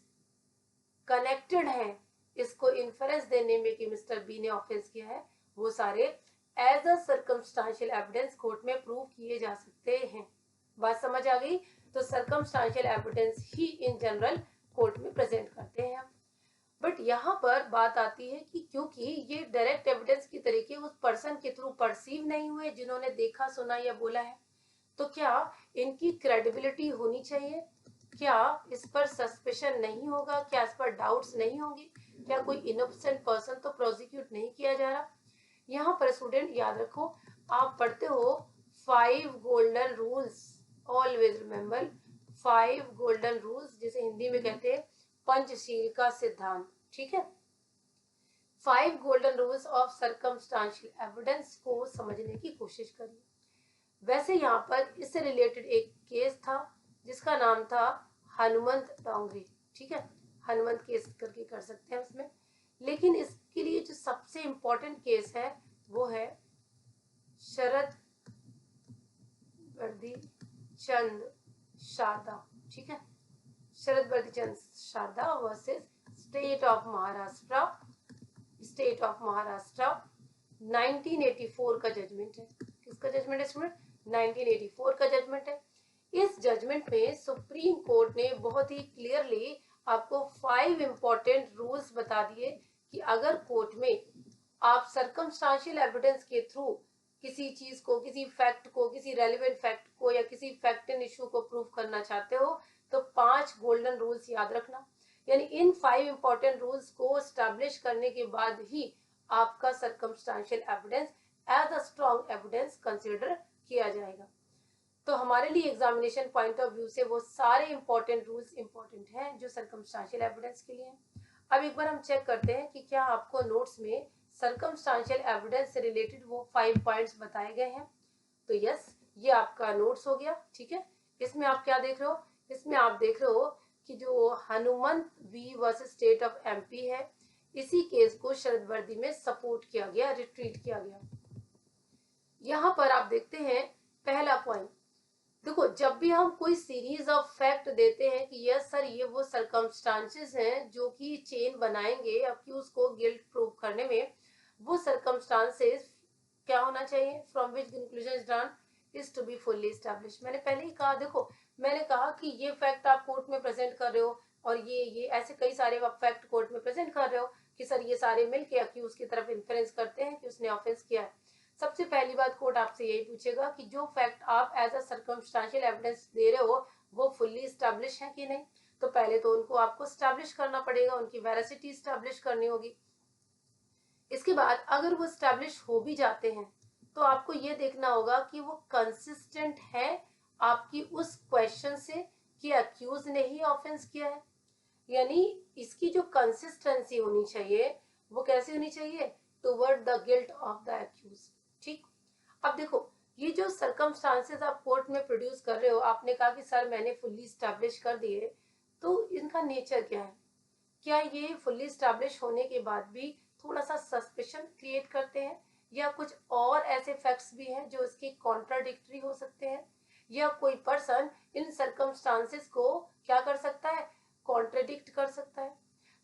कनेक्टेड हैं इसको इन्फेरेंस देने में कि मिस्टर बी ने ऑफेंस किया है, वो सारे as a circumstantial evidence court में प्रूव किए जा सकते हैं। बात समझ आ गई? तो सर्कमस्टांशियल एविडेंस ही इन जनरल कोर्ट में प्रेजेंट करते हैं। बट यहाँ पर बात आती है कि क्योंकि ये डायरेक्ट एविडेंस की तरीके उस पर्सन के थ्रू परसीव नहीं हुए जिन्होंने देखा, सुना या बोला है, तो क्या इनकी क्रेडिबिलिटी होनी चाहिए? क्या इस पर सस्पेशन नहीं होगा? क्या इस पर डाउट्स नहीं होंगे? क्या कोई इनोसेंट पर्सन तो प्रोसिक्यूट नहीं किया जा रहा? यहाँ पर स्टूडेंट याद रखो, आप पढ़ते हो 5 golden rules. Always remember 5 golden rules, जिसे हिंदी में कहते हैं पंचशील का सिद्धांत। ठीक है, 5 golden rules of circumstantial evidence को समझने की कोशिश करिए। वैसे यहाँ पर इससे रिलेटेड एक केस था जिसका नाम था हनुमंत डोंगरी। ठीक है, हनुमंत केस करके कर सकते हैं उसमें। लेकिन इसके लिए जो सबसे इम्पोर्टेंट केस है वो है शरद वर्दी चंद शारदा, ठीक है, Sharad Birdhi Chand Sarda versus state of Maharashtra. State of Maharashtra 1984 का जजमेंट है। किसका जजमेंट है स्टूडेंट? 1984 का जजमेंट है। इस जजमेंट में सुप्रीम कोर्ट ने बहुत ही क्लियरली आपको 5 इंपॉर्टेंट रूल्स बता दिए कि अगर कोर्ट में आप सर्कमस्टांशियल एविडेंस के थ्रू किसी चीज को, किसी फैक्ट को, किसी रेलिवेंट फैक्ट को या किसी फैक्ट एंड इशू को प्रूव करना चाहते हो तो 5 गोल्डन रूल्स याद रखना। यानी इन 5 इंपॉर्टेंट रूल्स को स्टैब्लिश करने के बाद ही आपका circumstantial evidence as a strong evidence consider किया जाएगा। तो हमारे लिए एग्जामिनेशन पॉइंट ऑफ व्यू से वो सारे इंपॉर्टेंट रूल्स इंपॉर्टेंट हैं जो सर्कमस्टांशियल एविडेंस के लिए हैं। अब एक बार हम चेक करते हैं कि क्या आपको नोट्स में सर्कमस्टांशियल एविडेंस से रिलेटेड वो 5 पॉइंट्स बताए गए हैं। तो यस, ये आपका नोट्स हो गया, ठीक है। इसमें आप क्या देख रहे हो? इसमें आप देख रहे हो कि जो Hanumant V versus state of MP है, इसी केस को शरद वर्दी में सपोर्ट किया गया, रिट्रीट किया गया। यहाँ पर आप देखते हैं पहला पॉइंट, देखो जब भी हम कोई सीरीज ऑफ फैक्ट देते हैं कि यस सर ये वो सर्कमस्टांसेस हैं जो कि चेन बनाएंगे अक्यूज को गिल्ट प्रूव करने में, वो सर्कमस्टांसेस क्या होना चाहिए? From which conclusion is drawn is to be fully establish. मैंने पहले ही कहा, देखो मैंने कहा कि ये फैक्ट आप कोर्ट में प्रेजेंट कर रहे हो और ये ऐसे कई सारे आप फैक्ट कोर्ट में प्रेजेंट कर रहे हो कि सर ये सारे मिलके अक्यूज की तरफ इन्फ्लुएंस करते हैं कि उसने ऑफेंस किया है। सबसे पहली बात कोर्ट आपसे यही पूछेगा कि जो फैक्ट आप एज अ सर्कमस्टांशियल एविडेंस दे रहे हो वो फुल्ली एस्टैब्लिश है कि नहीं। तो पहले तो उनको आपको एस्टैब्लिश करना पड़ेगा, उनकी वेरासिटी एस्टैब्लिश करनी होगी। इसके बाद अगर वो एस्टैब्लिश हो भी जाते हैं तो आपको ये देखना होगा कि वो कंसिस्टेंट है आपकी उस क्वेश्चन से कि अक्यूज ने ही ऑफेंस किया है। यानी इसकी जो कंसिस्टेंसी होनी चाहिए वो कैसी होनी चाहिए? Toward the guilt of the accused, ठीक। अब देखो ये जो सर्कमस्टांसेस आप कोर्ट में प्रोड्यूस कर रहे हो, आपने कहा कि सर मैंने फुल्ली स्टैब्लिश कर दिए, तो इनका नेचर क्या है? क्या ये फुल्ली स्टैब्लिश होने के बाद भी थोड़ा सा सस्पिशन क्रिएट करते हैं, या कुछ और ऐसे फैक्ट्स भी हैं जो इसके कॉन्ट्राडिक्टरी हो सकते हैं, या कोई पर्सन इन सर्कमस्टांसेस को क्या कर सकता है? कॉन्ट्रडिक्ट कर सकता है।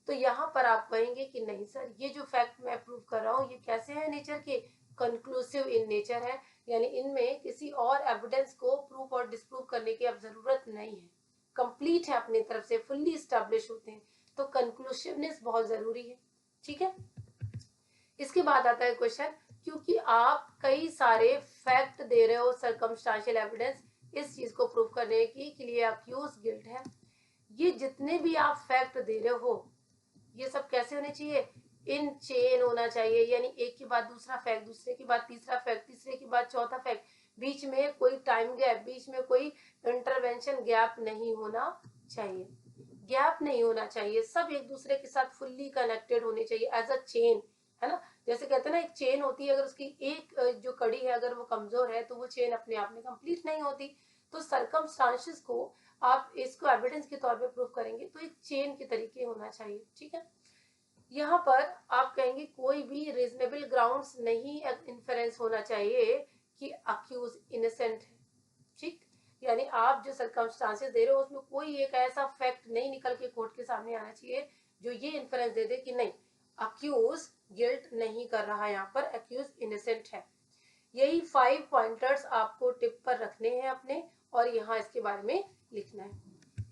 तो यहाँ पर आप कहेंगे कि नहीं सर ये जो फैक्ट मैं प्रूव कर रहा हूँ ये कैसे है नेचर के? कंक्लूसिव इन नेचर है, यानी इनमें किसी और एविडेंस को प्रूफ और डिस्प्रूव करने की अब जरूरत नहीं है, कंप्लीट है अपनी तरफ से, फुल्ली स्टैब्लिश होते हैं। तो कंक्लूसिवनेस बहुत जरूरी है, ठीक है। इसके बाद आता है क्वेश्चन, क्योंकि आप कई सारे फैक्ट दे रहे हो सर्कमस्टांशियल एविडेंस इस चीज को प्रूव करने की के लिए अक्यूज गिल्ट है, ये जितने भी आप फैक्ट दे रहे हो ये सब कैसे होने चाहिए? इन चेन होना चाहिए, यानी एक के बाद दूसरा फैक्ट, दूसरे के बाद तीसरा फैक्ट, तीसरे के बाद चौथा फैक्ट, बीच में कोई टाइम गैप, बीच में कोई इंटरवेंशन गैप नहीं होना चाहिए, गैप नहीं होना चाहिए, सब एक दूसरे के साथ फुल्ली कनेक्टेड होने चाहिए एज अ चेन, है ना। जैसे कहते हैं ना एक चेन होती है, अगर उसकी एक जो कड़ी है अगर वो कमजोर है तो वो चेन अपने आप में कंप्लीट नहीं होती। तो सर्कमस्टांसेस को आप इसको एविडेंस के तौर पे प्रूव करेंगे तो एक चेन के तरीके होना चाहिए, ठीक है। यहाँ पर आप कहेंगे कोई भी रीजनेबल ग्राउंड्स नहीं इन्फेरेंस होना चाहिए कि अक्यूज इनोसेंट है, ठीक। यानी आप जो सर्कमस्टांसेस दे रहे हो उसमें कोई एक ऐसा फैक्ट नहीं निकल के कोर्ट के सामने आना चाहिए जो ये इन्फेरेंस दे दे कि नहीं अक्यूज गिल्ट नहीं कर रहा, यहाँ पर अक्यूज इनोसेंट है। यही 5 पॉइंटर्स आपको टिप पर रखने हैं अपने, और यहाँ इसके बारे में लिखना है।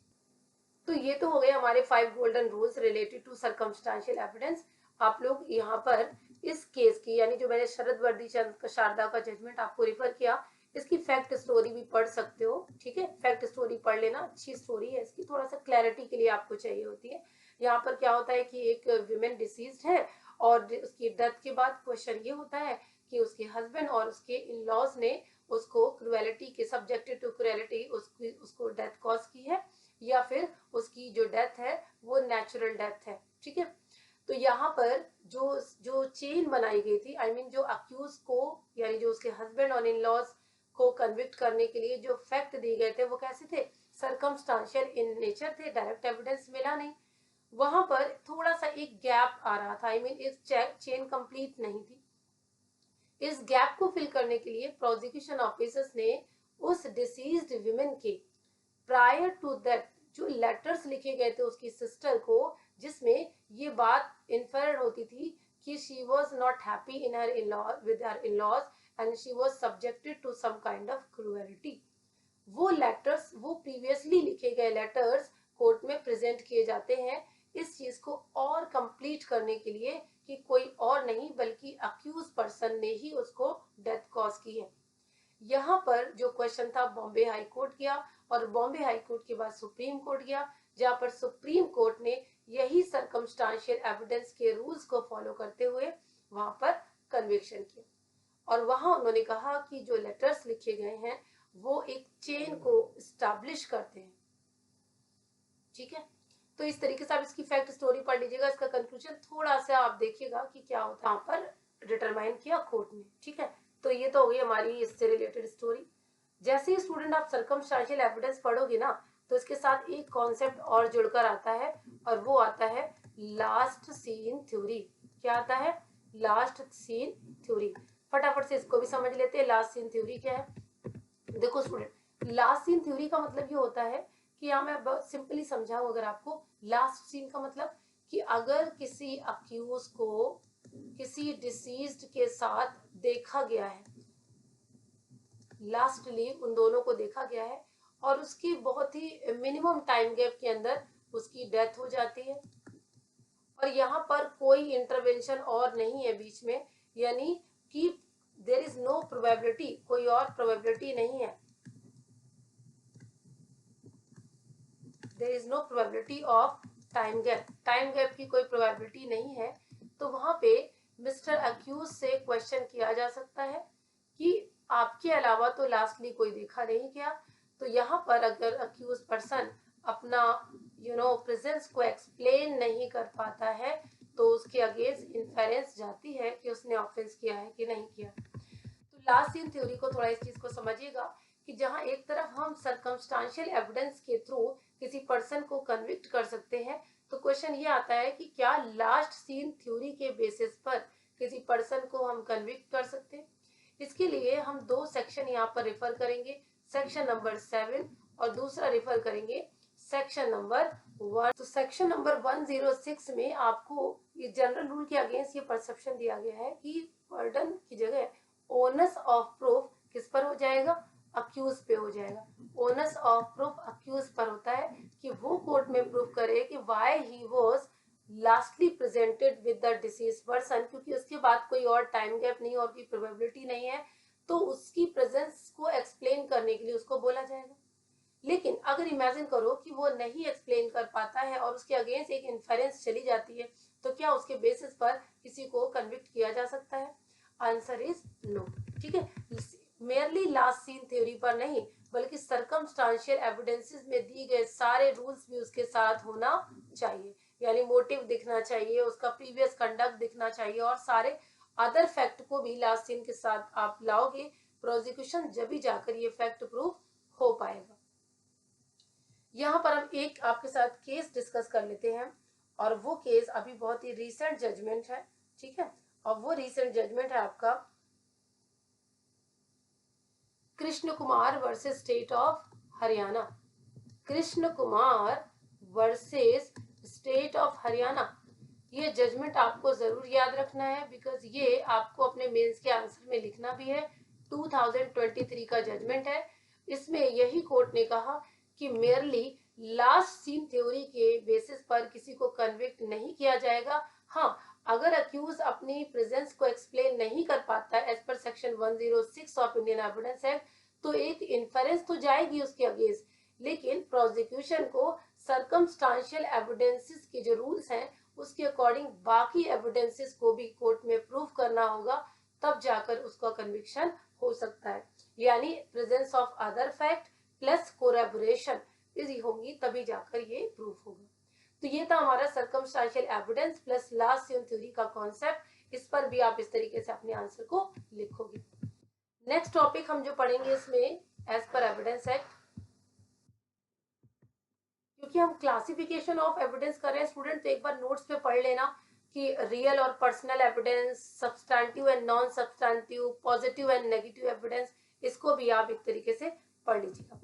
तो ये तो हो गए हमारे 5 golden rules related to circumstantial evidence. आप लोग यहाँ पर इस केस की, यानी जो मैंने शरद वर्दी चंद शारदा का जजमेंट आपको रिफर किया, इसकी फैक्ट स्टोरी भी पढ़ सकते हो, ठीक है। फैक्ट स्टोरी पढ़ लेना, अच्छी स्टोरी है इसकी, थोड़ा सा क्लैरिटी के लिए आपको चाहिए होती है। यहाँ पर क्या होता है कि एक विमेन डिसीज्ड है और उसकी डेथ के बाद क्वेश्चन ये होता है कि उसके हस्बैंड और उसके इन लॉज ने उसको क्रुएलिटी के सब्जेक्टेड टू क्रुएलिटी उसको डेथ कॉज की है, या फिर उसकी जो डेथ है वो नेचुरल डेथ है, ठीक है। तो यहाँ पर जो जो चेन बनाई गई थी, आई मीन जो अक्यूज को यानी जो उसके हस्बैंड और इन लॉज को कन्विक्ट करने के लिए जो फैक्ट दिए गए थे वो कैसे थे? सर्कमस्टांशियल इन नेचर थे, डायरेक्ट एविडेंस मिला नहीं। वहां पर थोड़ा सा एक गैप आ रहा था, आई मीन एक चेन कंप्लीट नहीं थी। इस गैप को फिल करने के लिए प्रोसिक्यूशन ऑफिसर्स ने उस डिसीज्ड विमेन के प्रायर टू दैट जो लेटर्स लिखे गए थे उसकी सिस्टर को, जिसमें ये बात इन्फर्ड होती थी कि she was not happy in her in law with her in laws and she was subjected to some kind of cruelty. वो लेटर्स, वो प्रीवियसली लिखे गए लेटर्स कोर्ट में प्रेजेंट किए जाते हैं इस चीज को और कंप्लीट करने के लिए कि कोई और नहीं बल्कि अक्यूज पर्सन ने ही उसको डेथ कॉज की है। यहाँ पर जो क्वेश्चन था बॉम्बे हाई कोर्ट गया और बॉम्बे हाई कोर्ट के बाद सुप्रीम कोर्ट गया, जहाँ पर सुप्रीम कोर्ट ने यही सर्कमस्टांशियल एविडेंस के रूल्स को फॉलो करते हुए वहां पर कन्विक्शन किया। और वहां उन्होंने कहा कि जो लेटर्स लिखे गए हैं वो एक चेन को स्टैब्लिश करते हैं। ठीक है, तो इस तरीके से आप इसकी फैक्ट स्टोरी पढ़ लीजिएगा। इसका कंक्लूजन थोड़ा सा आप देखिएगा कि क्या होता है यहाँ पर डिटरमाइन किया कोर्ट ने। ठीक है, तो ये तो हो गई हमारी इससे रिलेटेड स्टोरी। जैसे ही स्टूडेंट आप सर्कमस्टेंशियल एविडेंस पढ़ोगे ना तो इसके साथ एक कॉन्सेप्ट और जुड़कर आता है और वो आता है लास्ट सीन थ्योरी। क्या आता है? Last seen theory. फटाफट से इसको भी समझ लेते हैं। लास्ट सीन थ्योरी क्या है? देखो स्टूडेंट, लास्ट सीन थ्योरी का मतलब ये होता है कि यहाँ मैं बहुत सिंपली समझाऊं अगर आपको। लास्ट सीन का मतलब कि अगर किसी अक्यूज को किसी डिसीज्ड के साथ देखा गया है, लास्टली उन दोनों को देखा गया है और उसकी बहुत ही मिनिमम टाइम गैप के अंदर उसकी डेथ हो जाती है और यहाँ पर कोई इंटरवेंशन और नहीं है बीच में, यानी कि देयर इज नो प्रोबेबिलिटी, कोई और प्रोबेबिलिटी नहीं है, there is no probability of time gap, time gap की कोई प्रोबेबिलिटी नहीं है। तो वहां पे मिस्टर अक्यूज से क्वेश्चन किया जा सकता है कि आपके अलावा तो लास्टली कोई देखा नहीं क्या। तो यहाँ पर अगर अक्यूज पर्सन अपना प्रेजेंस को एक्सप्लेन नहीं कर पाता है तो उसके अगेंस्ट इन्फेरेंस जाती है कि उसने ऑफेंस किया है कि नहीं किया। तो लास्ट सीन थ्योरी को थोड़ा इस चीज को समझिएगा कि जहां एक तरफ हम सर्कमस्टांशियल एविडेंस के थ्रू किसी पर्सन को कन्विक्ट कर सकते हैं, तो क्वेश्चन ये आता है कि क्या लास्ट सीन थ्योरी के बेसिस पर किसी पर्सन को हम कन्विक्ट कर सकते हैं। इसके लिए हम दो सेक्शन यहाँ पर रेफर करेंगे, सेक्शन नंबर 7 और दूसरा रेफर करेंगे सेक्शन नंबर 1। तो सेक्शन नंबर 106 में आपको ये जनरल रूल के अगेंस्ट ये परसेप्शन दिया गया है कि बर्डन की जगह ओनस ऑफ प्रूफ किस पर हो जाएगा? अक्यूज पे हो जाएगा। ओनस ऑफ प्रूफ अक्यूज पर होता है कि वो कोर्ट में प्रूव करे कि why he was lastly presented with the disease person, क्योंकि उसके बाद कोई और टाइम गैप नहीं और कोई प्रोबेबिलिटी नहीं है, तो उसकी प्रेजेंस को एक्सप्लेन करने के लिए उसको बोला जाएगा। लेकिन अगर इमेजिन करो कि वो नहीं एक्सप्लेन कर पाता है और उसके अगेंस्ट एक इन्फेरेंस चली जाती है, तो क्या उसके बेसिस पर किसी को कन्विक्ट किया जा सकता है? Answer is no. ठीक है, मेयरली लास्ट सीन थ्योरी पर नहीं बल्कि सर्कमस्टांशियल एविडेंसेस में दी गए सारे रूल्स भी उसके साथ होना चाहिए, यानी मोटिव दिखना चाहिए, उसका प्रीवियस कंडक्ट दिखना चाहिए और सारे अदर फैक्ट को भी लास्ट सीन के साथ आप लाओगे प्रोसिक्यूशन, जब भी जाकर ये फैक्ट प्रूफ हो पाएगा। यहाँ पर हम एक आपके साथ केस डिस्कस कर लेते हैं और वो केस अभी बहुत ही रीसेंट जजमेंट है। ठीक है, और वो रीसेंट जजमेंट है आपका Krishna Kumar versus state of Haryana. Krishna Kumar versus state of Haryana. ये जजमेंट आपको जरूर याद रखना है बिकॉज ये आपको अपने मेंस के आंसर में लिखना भी है। 2023 का जजमेंट है। इसमें यही कोर्ट ने कहा कि मेयरली लास्ट सीन थ्योरी के बेसिस पर किसी को कन्विक्ट नहीं किया जाएगा। हाँ, अगर अक्यूज अपनी प्रेजेंस को एक्सप्लेन नहीं कर पाता है as per section 106 of Indian evidence act, तो एक इन्फेरेंस तो जाएगी उसके अगेंस्ट, लेकिन प्रोसिक्यूशन को सर्कमस्टांशियल एविडेंसेस के जो रूल्स हैं उसके अकॉर्डिंग बाकी एविडेंसेस को भी कोर्ट में प्रूव करना होगा, तब जाकर उसका कन्विक्शन हो सकता है। यानी presence of other fact plus corroboration यदि होगी तभी जाकर ये प्रूफ होगा। तो ये था हमारा circumstantial evidence plus last seen theory का कॉन्सेप्ट। इस पर भी आप इस तरीके से अपने आंसर को लिखोगे। नेक्स्ट टॉपिक हम जो पढ़ेंगे इसमें एज पर एविडेंस एक्ट, क्योंकि हम क्लासिफिकेशन ऑफ एविडेंस कर रहे हैं स्टूडेंट, तो एक बार नोट्स पे पढ़ लेना कि रियल और personal evidence, substantive and non substantive, positive and negative evidence, इसको भी आप एक तरीके से पढ़ लीजिएगा।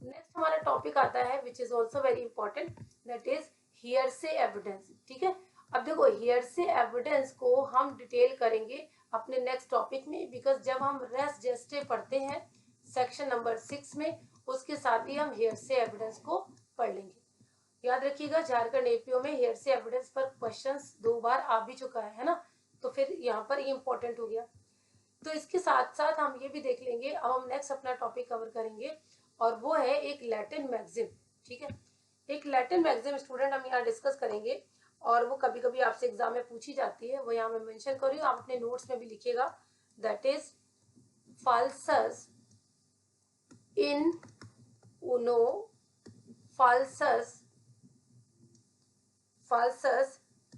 नेक्स्ट हमारा टॉपिक आता है which is also very important, that is hearsay evidence. ठीक है, अब देखो हियरसे एविडेंस को हम डिटेल करेंगे अपने नेक्स्ट टॉपिक में, बिकॉज जब हम रेस जेस्टे पढ़ते हैं सेक्शन नंबर 6 में, उसके साथ ही हम हियरसे एविडेंस को पढ़ लेंगे। याद रखिएगा झारखंड एपीओ में हियरसे एविडेंस पर क्वेश्चंस 2 बार आ भी चुका है ना, तो फिर यहाँ पर ये इंपॉर्टेंट हो गया। तो इसके साथ साथ हम ये भी देख लेंगे, अब हम नेक्स्ट अपना टॉपिक कवर करेंगे और वो है एक लैटिन मैगजिम। ठीक है, एक लैटिन मैगजिम स्टूडेंट हम यहाँ डिस्कस करेंगे और वो कभी कभी आपसे एग्जाम में पूछी जाती है, वो यहाँ मैं मेंशन कर रही हूँ, आप अपने नोट्स में भी लिखिएगा। दैट इज फाल्सस इन उनो फाल्सस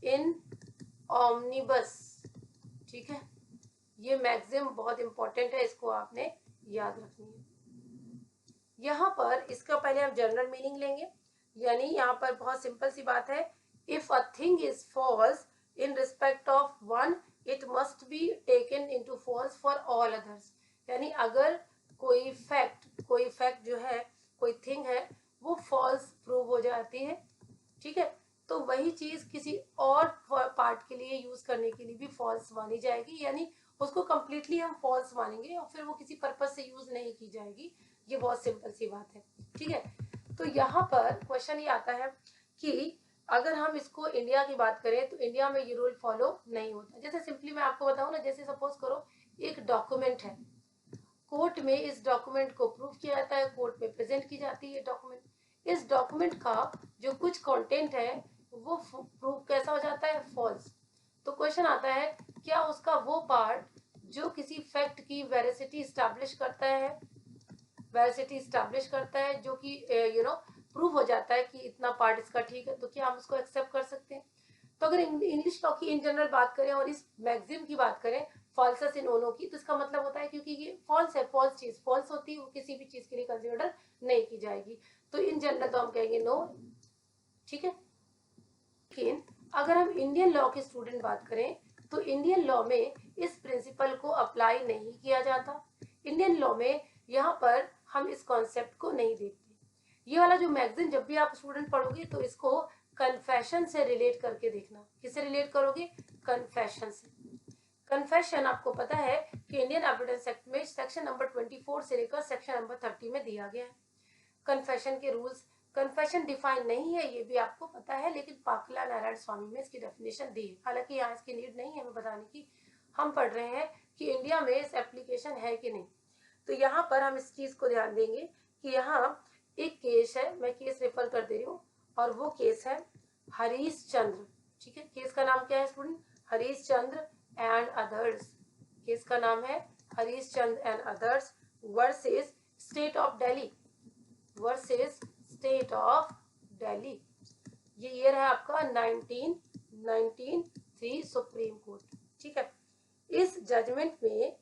इन ऑमनिबस। ठीक है, ये मैगजिम बहुत इंपॉर्टेंट है, इसको आपने याद रखनी है। यहाँ पर इसका पहले हम जनरल मीनिंग लेंगे, यानी यहाँ पर बहुत सिंपल सी बात है, if a thing is false in respect of one it must be taken into false for all others. यानी अगर कोई फैक्ट जो है, कोई थिंग है, वो फॉल्स प्रूव हो जाती है, ठीक है, तो वही चीज किसी और पार्ट के लिए यूज करने के लिए भी फॉल्स मानी जाएगी, यानी उसको कंप्लीटली हम फॉल्स मानेंगे और फिर वो किसी पर्पज से यूज नहीं की जाएगी। ये बहुत सिंपल सी बात है। ठीक है, तो यहाँ पर क्वेश्चन ये आता है कि अगर हम इसको इंडिया की बात करें तो इंडिया में ये रूल फॉलो नहीं होता। जैसे सिंपली मैं आपको बताऊं ना, जैसे सपोज करो एक डॉक्यूमेंट है, कोर्ट में इस डॉक्यूमेंट को प्रूव किया जाता है, कोर्ट में प्रेजेंट की जाती है डॉक्यूमेंट। इस डॉक्यूमेंट का जो कुछ कंटेंट है वो प्रूव कैसा हो जाता है, फॉल्स। तो क्वेश्चन आता है क्या उसका वो पार्ट जो किसी फैक्ट की वेरिसिटी स्टैब्लिश करता है, जो कि प्रूव हो जाता है कि इतना पार्ट इसका ठीक है, तो क्या हम उसको एक्सेप्ट कर सकते हैं। तो अगर इंग्लिश लॉ की इन जनरल बात करें और इस मैगजिम की बात करें फॉल्सस इन ओनो की, तो इसका मतलब होता है क्योंकि ये फॉल्स है, फॉल्स चीज फॉल्स होती है, वो किसी भी चीज के लिए कंसिडर नहीं की जाएगी, तो इन जनरल तो हम कहेंगे नो। ठीक है, लेकिन अगर हम इंडियन लॉ के स्टूडेंट बात करें तो इंडियन लॉ में इस प्रिंसिपल को अप्लाई नहीं किया जाता। इंडियन लॉ में यहाँ पर हम इस कॉन्सेप्ट को नहीं देखते। ये वाला जो मैगजीन जब भी आप स्टूडेंट पढ़ोगे तो इसको कन्फेशन से रिलेट करके देखना। किससे रिलेट करोगे, कन्फेशन से। कन्फेशन आपको पता है कि इंडियन एविडेंस एक्ट में सेक्शन नंबर 24 से लेकर सेक्शन नंबर 30 में दिया गया है कन्फेशन के रूल्स। कन्फेशन डिफाइन नहीं है, ये भी आपको पता है, लेकिन पाकला नारायण स्वामी में इसकी डेफिनेशन दी है। हालांकि यहाँ इसकी नीड नहीं है हमें बताने की, हम पढ़ रहे हैं कि इंडिया में इस एप्लीकेशन है कि नहीं। तो यहाँ पर हम इस चीज को ध्यान देंगे कि यहाँ एक केस है, मैं केस रेफर कर दे रही हूँ, और वो केस है हरीश चंद्र। ठीक है, केस का नाम क्या है student, Harish Chandra and others. Case का नाम है Harish Chandra and others versus state of Delhi, versus state of Delhi. ये ईयर है आपका 1993 सुप्रीम कोर्ट। ठीक है, इस जजमेंट में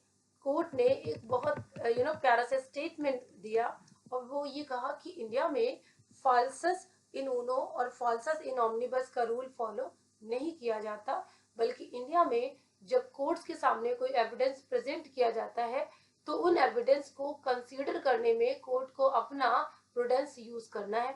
कोर्ट ने एक बहुत प्यारा सा स्टेटमेंट दिया और वो ये कहा कि इंडिया में फॉल्सस इन ऊनो और फॉल्सस इन ऑमनिबस का रूल फॉलो नहीं किया जाता, बल्कि इंडिया में जब कोर्ट्स के सामने कोई एविडेंस प्रेजेंट किया जाता है तो उन एविडेंस को कंसीडर करने में कोर्ट को अपना प्रूडेंस यूज करना है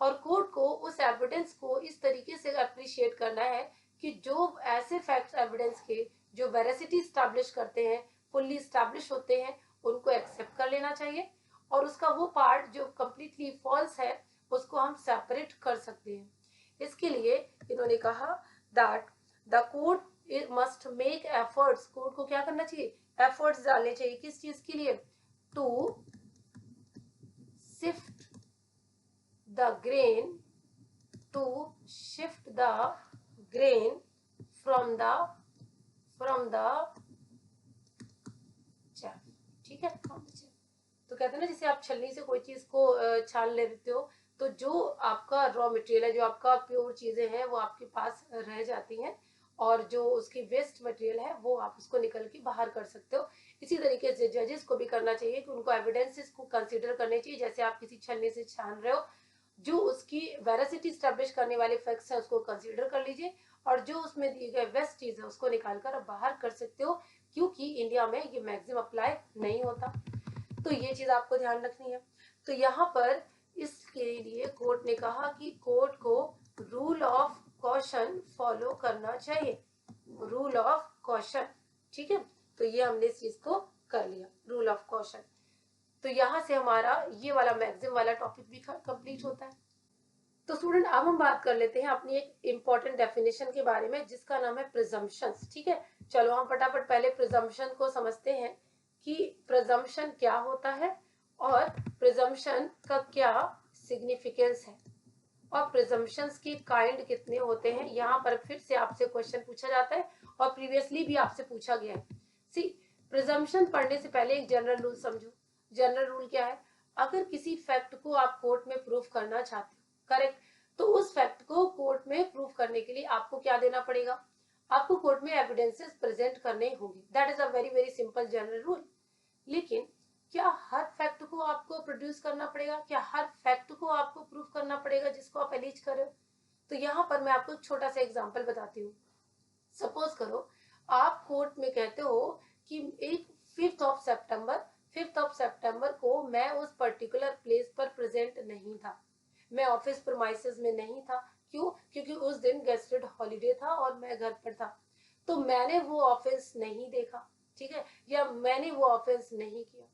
और कोर्ट को उस एविडेंस को इस तरीके से अप्रिशिएट करना है कि जो ऐसे फैक्ट्स एविडेंस के जो वेरासिटी स्टैब्लिश करते हैं, फुल्ली स्टैब्लिश होते हैं, उनको एक्सेप्ट कर लेना चाहिए और उसका वो पार्ट जो कंप्लीटली फॉल्स है उसको हम सेपरेट कर सकते हैं। इसके लिए इन्होंने कहा that the court must make efforts, court को क्या करना चाहिए, एफर्ट्स डालने चाहिए, किस चीज के लिए, to shift the grain, to shift the grain from the chaff। ठीक है, तो कहते हैं ना जैसे आप छलनी से कोई चीज को छान लेते हो तो जो आपका रॉ मटेरियल है, जो आपका प्योर चीजें हैं वो आपके पास रह जाती हैं और जो उसकी वेस्ट मटेरियल है वो आप उसको निकल के बाहर कर सकते हो। इसी तरीके से जजेस को भी करना चाहिए कि उनको एविडेंसेस को कंसीडर करने चाहिए, जैसे आप किसी छलनी से छान रहे हो, जो उसकी वेरासिटी स्टैब्लिश करने वाले फैक्ट्स हैं उसको कंसीडर कर लीजिए, और जो उसमें दिए गए वेस्ट चीज है उसको निकालकर आप बाहर कर सकते हो, क्योंकि इंडिया में ये मैक्सिमम अप्लाई नहीं होता। तो ये चीज आपको ध्यान रखनी है। तो यहाँ पर इसके लिए कोर्ट ने कहा कि कोर्ट को रूल ऑफ कॉशन फॉलो करना चाहिए, रूल ऑफ कॉशन। ठीक है, तो ये हमने इस चीज को कर लिया, रूल ऑफ कॉशन। तो यहाँ से हमारा ये वाला मैक्सिम वाला टॉपिक भी कंप्लीट होता है। तो स्टूडेंट अब हम बात कर लेते हैं अपनी एक इंपॉर्टेंट डेफिनेशन के बारे में, जिसका नाम है प्रिजम्पशंस। ठीक है, चलो हम फटाफट पहले प्रिजम्पशन को समझते हैं कि प्रिजम्पशन क्या होता है और प्रिजम्पशन का क्या सिग्निफिकेंस है, और प्रिजम्पशंस की काइंड कितने होते हैं। यहाँ पर फिर से आपसे क्वेश्चन पूछा जाता है और प्रीवियसली भी आपसे पूछा गया है। सी, प्रिजम्पशन पढ़ने से पहले एक जनरल रूल समझो। जनरल रूल क्या है? अगर किसी फैक्ट को आप कोर्ट में प्रूफ करना चाहते हो, करेक्ट, तो उस फैक्ट को कोर्ट में प्रूफ करने के लिए आपको क्या देना पड़ेगा? आपको कोर्ट में एविडेंसेस प्रेजेंट करने होंगे। That is a very very simple general rule. लेकिन क्या हर फैक्ट को आपको प्रोड्यूस करना पड़ेगा? क्या हर फैक्ट को आपको प्रूफ करना पड़ेगा जिसको आप एलिज कर रहे हो? तो यहाँ पर मैं आपको एक छोटा सा एग्जांपल बताती हूँ। सपोज करो आप कोर्ट में कहते हो कि एक 5th ऑफ सितंबर को मैं उस पर्टिकुलर प्लेस पर प्रेजेंट नहीं था, मैं ऑफिस प्रीमाइसेस में नहीं था। क्यों? क्योंकि उस दिन गेस्टेड हॉलीडे था और मैं घर पर था, तो मैंने वो ऑफिस नहीं देखा, ठीक है, या मैंने वो ऑफेंस नहीं किया।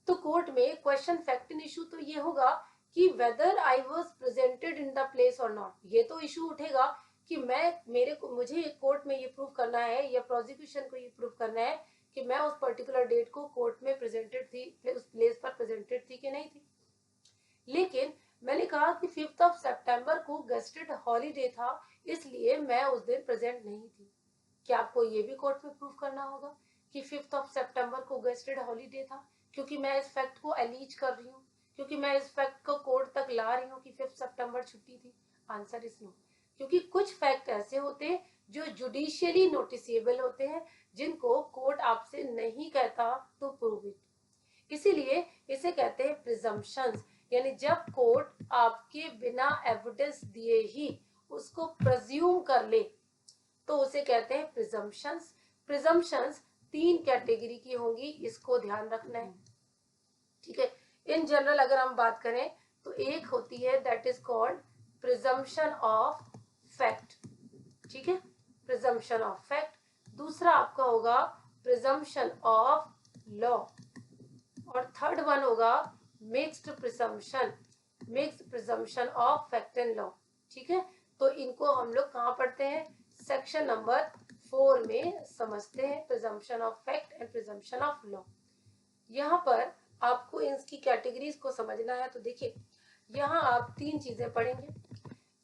तो कोर्ट में क्वेश्चन फैक्ट इन इशू तो ये होगा कि whether I was presented in the place और नॉट। ये तो इशू उठेगा कि मुझे कोर्ट में ये प्रूफ करना है या प्रोसिक्यूशन को ये प्रूफ करना है कि मैं उस पर्टिकुलर डेट को कोर्ट में प्रेजेंटेड थी, उस प्लेस पर प्रेजेंटेड थी कि नहीं थी। लेकिन मैंने कहा कि 5th ऑफ सितंबर को गेस्टेड हॉलीडे था, इसलिए मैं उस दिन प्रेजेंट नहीं थी। क्या आपको ये भी कोर्ट में प्रूफ करना होगा कि 5th ऑफ सितंबर को गेस्टेड हॉलीडे था, क्योंकि मैं इस फैक्ट को एलीज कर रही हूँ, क्योंकि मैं इस फैक्ट को कोर्ट तक ला रही हूँ कि 5 सितंबर छुट्टी थी? Answer is no. क्योंकि कुछ फैक्ट ऐसे होते हैं जो जुडिशियली नोटिसेबल होते हैं, जिनको कोर्ट आपसे नहीं कहता तो प्रूव इट। इसीलिए इसे कहते हैं प्रिजम्पशंस, यानी जब कोर्ट आपके बिना एविडेंस दिए ही उसको प्रज्यूम कर ले तो उसे कहते हैं प्रिजम्पशंस। प्रिजम्पशंस 3 कैटेगरी की होंगी, इसको ध्यान रखना है। ठीक है, इन जनरल अगर हम बात करें तो एक होती है that is called presumption of fact. ठीक है, प्रिजम्पशन ऑफ फैक्ट। दूसरा आपका होगा प्रिजम्पशन ऑफ लॉ, और थर्ड वन होगा mixed presumption, mixed presumption of fact and law. ठीक है, तो इनको हम लोग कहाँ पढ़ते हैं? सेक्शन नंबर 4 में समझते हैं, presumption of fact and presumption of law. यहाँ पर आपको इनकी कैटेगरीज को समझना है। तो देखिए, यहाँ आप 3 चीजें पढ़ेंगे।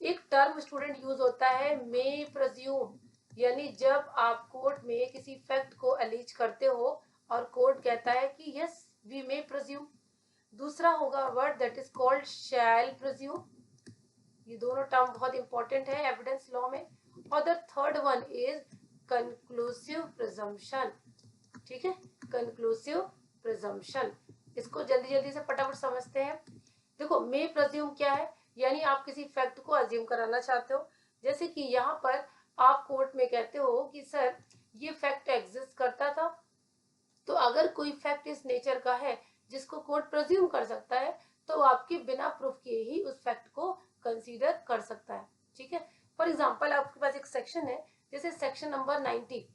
एक टर्म स्टूडेंट यूज होता है मे प्रज्यूम, यानी जब आप कोर्ट में किसी फैक्ट को एलिज करते हो और कोर्ट कहता है कि यस वी मे प्रज्यूम। दूसरा होगा word that is called shall presume. ये दोनों टर्म बहुत इंपॉर्टेंट है एविडेंस लॉ में। और the third one is conclusive presumption. ठीक है, कंक्लूसिव प्रिजम्पशन। इसको जल्दी जल्दी से फटाफट समझते हैं। देखो, मे प्रज्यूम क्या है? यानी आप किसी फैक्ट को अज्यूम कराना चाहते हो। जैसे कि यहाँ पर आप कोर्ट में कहते हो कि सर ये फैक्ट एग्जिस्ट करता था, तो अगर कोई फैक्ट इस नेचर का है जिसको कोर्ट प्रज्यूम कर सकता है, तो आपके बिना प्रूफ किए ही उस फैक्ट को कंसीडर कर सकता है। ठीक है, फॉर एग्जाम्पल आपके पास एक सेक्शन है, जैसे section number 90,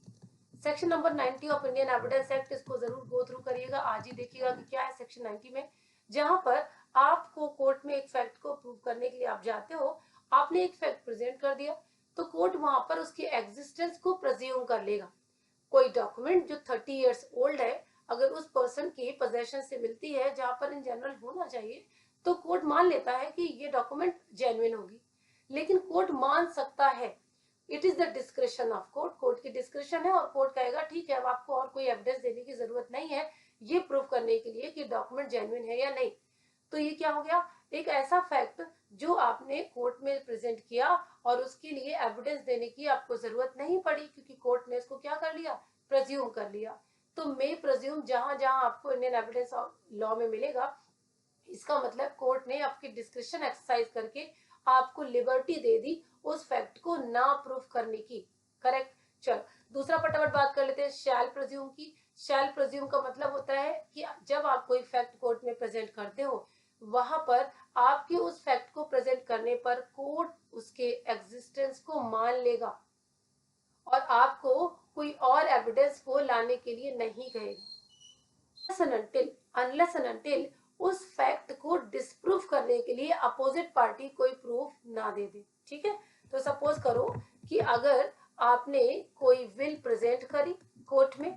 section number 90 of Indian evidence act. इसको जरूर गो थ्रू करिएगा, आज ही देखिएगा कि क्या है सेक्शन 90 में। जहां पर आपको कोर्ट में एक फैक्ट को प्रूव करने के लिए आप जाते हो, आपने एक फैक्ट प्रेजेंट कर दिया, तो कोर्ट वहां पर उसकी एग्जिस्टेंस को प्रेज्यूम कर लेगा। कोई डॉक्यूमेंट जो 30 इयर्स ओल्ड है, अगर उस पर्सन के पोजेशन से मिलती है जहां पर इन जनरल होना चाहिए, तो कोर्ट मान लेता है कि ये डॉक्यूमेंट जेन्युइन होगी। लेकिन कोर्ट मान सकता है, it is the description of court, court की डिस्क्रिप्शन है, और कोर्ट कहेगा ठीक है अब आपको और कोई एविडेंस देने की जरूरत नहीं है ये प्रूव करने के लिए कि डॉक्यूमेंट जेन्युइन है या नहीं। तो ये क्या हो गया? एक ऐसा फैक्ट जो आपने कोर्ट में प्रेजेंट किया और उसके लिए एविडेंस देने की आपको जरूरत नहीं पड़ी, क्योंकि कोर्ट ने इसको क्या कर लिया? प्रज्यूम कर लिया। तो मे प्रज्यूम जहां जहां आपको इंडियन एविडेंस लॉ में मिलेगा, इसका मतलब कोर्ट ने आपकी डिस्क्रिप्शन एक्सरसाइज करके आपको लिबर्टी दे दी उस फैक्ट को ना प्रूफ करने की। करेक्ट। चलो दूसरा फटाफट बात कर लेते हैं शैल प्रेज्यूम की। शैल प्रेज्यूम का मतलब होता है कि जब आप कोई फैक्ट कोर्ट में प्रेजेंट करते हो वहां पर आपके उस फैक्ट को प्रेजेंट करने पर कोर्ट उसके एग्जिस्टेंस को मान लेगा और आपको कोई और एविडेंस को लाने के लिए नहीं कहेगा अनलेस एंड अनटिल उस फैक्ट को डिस्प्रूव करने के लिए अपोजिट पार्टी कोई प्रूफ ना दे दे। ठीक है। तो सपोज करो कि अगर आपने कोई विल प्रेजेंट करी कोर्ट में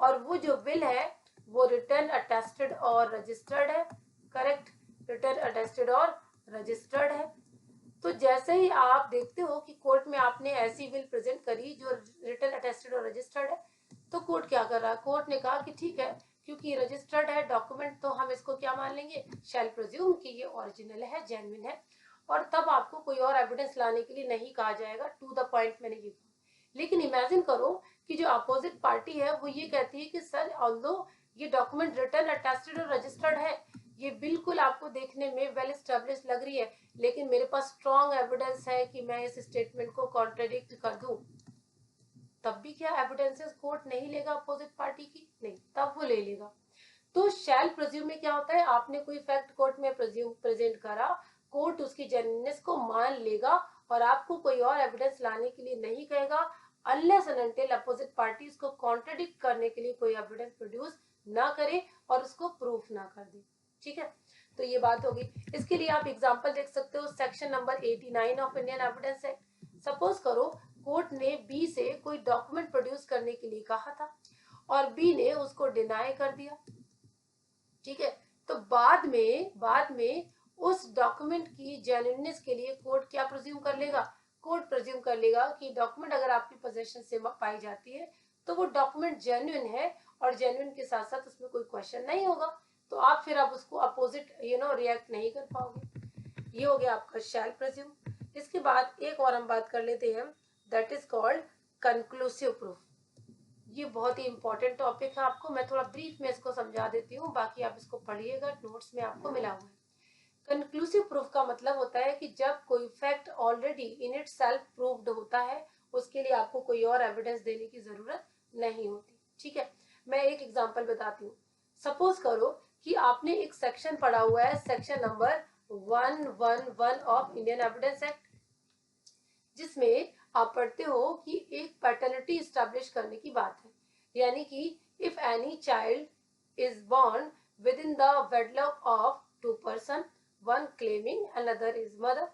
और वो जो विल है वो रिटर्न अटेस्टेड और रजिस्टर्ड है। करेक्ट। रिटर्न अटेस्टेड और रजिस्टर्ड है। तो जैसे ही आप देखते हो कि कोर्ट में आपने ऐसी विल प्रेजेंट करी जो रिटर्न अटेस्टेड और रजिस्टर्ड है तो कोर्ट क्या कर रहा है, कोर्ट ने कहा कि ठीक है क्योंकि रजिस्टर्ड है डॉक्यूमेंट तो हम इसको क्या मान लेंगे, शैल प्रिज्यूम कि ये ओरिजिनल है, जेन्युइन है, और तब आपको कोई और एविडेंस लाने के लिए नहीं कहा जाएगा। टू द पॉइंट मैंने ये कहा। लेकिन इमेजिन करो कि जो अपोजिट पार्टी है वो ये कहती है कि सर ऑल्दो ये डॉक्यूमेंट रिटर्न अटेस्टेड और रजिस्टर्ड है, ये बिल्कुल आपको देखने में वेल एस्टेब्लिश लग रही है, लेकिन मेरे पास स्ट्रॉन्ग एविडेंस है कि मैं इस स्टेटमेंट को कॉन्ट्रडिक्ट कर दूं, तब भी क्या एविडेंसेस कोर्ट नहीं लेगा अपोजिट पार्टी की? नहीं, तब वो ले लेगा। तो शैल प्रेज्यूम में क्या होता है, आपने कोई फैक्ट कोर्ट में प्रेजेंट करा, कोर्ट उसकी जेन्युइननेस को मान लेगा और आपको कोई और एविडेंस लाने के लिए नहीं कहेगा unless and until opposite party उसको कॉन्ट्रडिक्ट करने के लिए कोई एविडेंस प्रोड्यूस ना करे और उसको प्रूफ ना कर दे। ठीक है। तो ये बात होगी। इसके लिए आप एग्जांपल देख सकते हो section number 89 of Indian evidence act. Suppose करो कोर्ट ने बी से कोई डॉक्यूमेंट प्रोड्यूस करने के लिए कहा था और बी ने उसको डिनाई कर दिया। ठीक है। तो बाद में उस डॉक्यूमेंट की जेन्युइननेस के लिए कोर्ट क्या प्रिज्यूम कर लेगा, कोर्ट प्रिज्यूम कर लेगा कि डॉक्यूमेंट अगर आपकी पोजीशन से पाई जाती है तो वो डॉक्यूमेंट जेन्युइन है और जेन्युइन के साथ साथ उसमें कोई क्वेश्चन नहीं होगा, तो आप फिर आप उसको अपोजिट रिएक्ट नहीं कर पाओगे। ये हो गया आपका शैल प्रिज्यूम। इसके बाद एक और हम बात कर लेते हैं, that is called conclusive proof. ये बहुत ही इंपॉर्टेंट टॉपिक है, आपको मैं थोड़ा ब्रीफ में इसको समझा देती हूँ, बाकी आप इसको पढ़िएगा, नोट्स में आपको मिला हुआ है। कंक्लूसिव प्रूफ का मतलब होता है कि जब कोई fact already in it self proved होता है उसके लिए आपको कोई और एविडेंस देने की जरूरत नहीं होती। ठीक है। मैं एक एग्जांपल बताती हूँ। सपोज करो कि आपने एक सेक्शन पढ़ा हुआ है, section number 111 of Indian evidence act, जिसमें आप पढ़ते हो कि एक पैटर्निटी स्टैब्लिश करने की बात है, यानी कि if any child is born within the wedlock of two person, one claiming another is mother,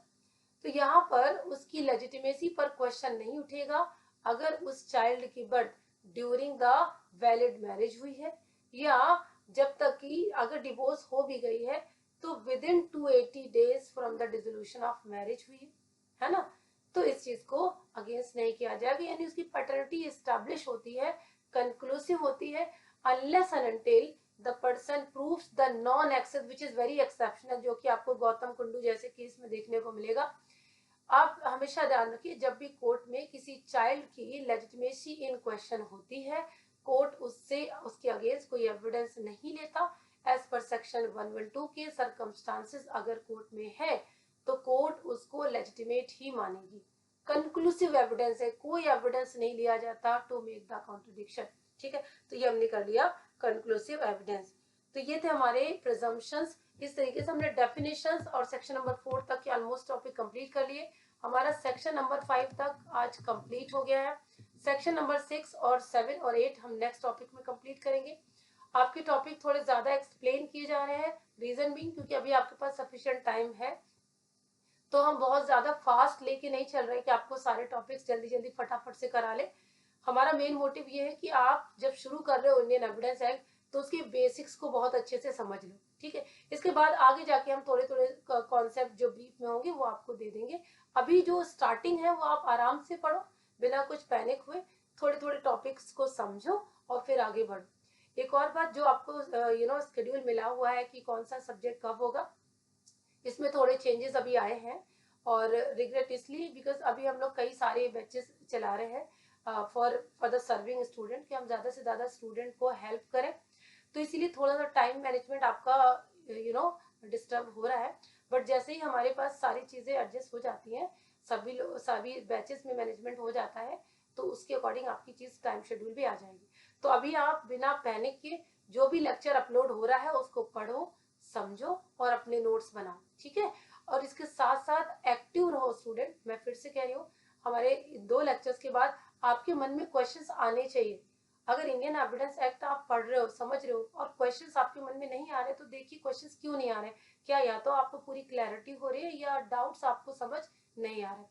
तो यहाँ पर उसकी लेजिटिमेसी पर क्वेश्चन नहीं उठेगा अगर उस चाइल्ड की birth during the valid marriage हुई है या जब तक कि अगर डिवोर्स हो भी गई है तो with in 280 days from the dissolution of marriage हुई है ना, तो इस चीज को अगेंस्ट नहीं किया जाएगा, यानी उसकी पैटर्निटी एस्टैब्लिश होती है, कंक्लूसिव होती है, unless and until the person proves the non access which is very exceptional, जो कि आपको गौतम कुंडू जैसे केस में देखने को मिलेगा। आप हमेशा ध्यान रखिए जब भी कोर्ट में किसी चाइल्ड की लेजिटिमेसी इन क्वेश्चन होती है, कोर्ट उससे उसके अगेंस्ट कोई एविडेंस नहीं लेता। एज पर सेक्शन 112 के सर्कमस्टांसेस अगर कोर्ट में है तो कोर्ट उसको लेजिटिमेट ही मानेगी। कंक्लूसिव एविडेंस है, कोई एविडेंस नहीं लिया जाता टू मेक द कॉन्ट्रडिक्शन। ठीक है। तो ये हमने कर लिया कंक्लूसिव एविडेंस। तो ये थे हमारे प्रिजम्पशंस। इस तरीके से हमने डेफिनेशंस और सेक्शन नंबर 4 तक के ऑलमोस्ट टॉपिक कंप्लीट कर लिए। हमारा सेक्शन नंबर 5 तक आज कंप्लीट हो गया है। सेक्शन नंबर 6 और 7 और 8 हम नेक्स्ट टॉपिक में कंप्लीट करेंगे। आपके टॉपिक थोड़े ज्यादा एक्सप्लेन किए जा रहे हैं, रीजन बीइंग क्योंकि अभी आपके पास सफिशिएंट टाइम है, तो हम बहुत ज्यादा फास्ट लेके नहीं चल रहे कि आपको सारे टॉपिक्स जल्दी जल्दी फटाफट से करा ले। हमारा मेन मोटिव ये है कि आप जब शुरू कर रहे हो इंडियन एविडेंस एक्ट तो उसके बेसिक्स को बहुत अच्छे से समझ लो। ठीक है। इसके बाद आगे जाके हम थोड़े थोड़े कॉन्सेप्ट जो ब्रीफ में होंगे वो आपको दे देंगे। अभी जो स्टार्टिंग है वो आप आराम से पढ़ो बिना कुछ पैनिक हुए, थोड़े थोड़े टॉपिक्स को समझो और फिर आगे बढ़ो। एक और बात, जो आपको शेड्यूल मिला हुआ है कि कौन सा सब्जेक्ट कब होगा, इसमें थोड़े चेंजेस अभी आए हैं और रिग्रेट इसलिए बिकॉज अभी हम लोग कई सारे बैचेस चला रहे हैं फॉर द सर्विंग स्टूडेंट, कि हम ज्यादा से ज्यादा स्टूडेंट को हेल्प करें, तो इसीलिए थोड़ा सा टाइम मैनेजमेंट आपका डिस्टर्ब हो रहा है, बट जैसे ही हमारे पास सारी चीजें एडजस्ट हो जाती हैं, सभी बैचेस में मैनेजमेंट हो जाता है, तो उसके अकॉर्डिंग आपकी चीज टाइम शेड्यूल भी आ जाएगी। तो अभी आप बिना पैनिक के जो भी लेक्चर अपलोड हो रहा है उसको पढ़ो, समझो और अपने नोट्स बनाओ, ठीक है। और इसके साथ साथ एक्टिव रहो स्टूडेंट। मैं फिर से कह रही हूँ, हमारे 2 लेक्चर्स के बाद आपके मन में क्वेश्चंस आने चाहिए। अगर इंडियन एविडेंस एक्ट आप पढ़ रहे हो, समझ रहे हो और क्वेश्चंस आपके मन में नहीं आ रहे, तो देखिए क्वेश्चंस क्यों नहीं आ रहे। क्या या तो आपको पूरी क्लैरिटी हो रही है या डाउट्स आपको समझ नहीं आ रहे।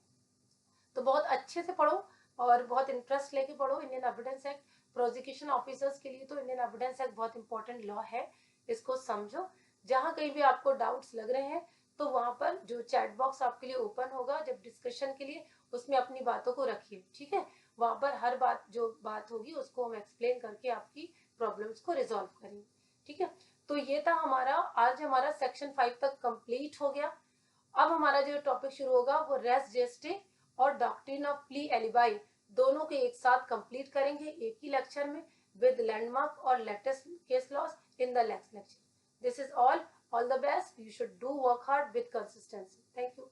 तो बहुत अच्छे से पढ़ो और बहुत इंटरेस्ट लेके पढ़ो Indian evidence act. Prosecution officers के लिए तो इंडियन एविडेंस एक्ट बहुत इंपॉर्टेंट लॉ है, इसको समझो। जहां कहीं भी आपको डाउट्स लग रहे हैं तो वहां पर जो चैट बॉक्स आपके लिए ओपन होगा जब डिस्कशन के लिए, उसमें अपनी बातों को रखिए, ठीक है। वहां पर हर बात जो बात होगी उसको हम एक्सप्लेन करके आपकी प्रॉब्लम्स को रिजॉल्व करेंगे, ठीक है। तो ये था हमारा आज, हमारा सेक्शन 5 तक कंप्लीट हो गया। अब हमारा जो टॉपिक शुरू होगा वो रेस जेस्टे और डॉक्ट्रिन ऑफ प्ली एलिबाई, दोनों के एक साथ कंप्लीट करेंगे एक ही लेक्चर में, विद लैंडमार्क और latest case loss in the next lecture. This is all the best. You should do work hard with consistency. Thank you.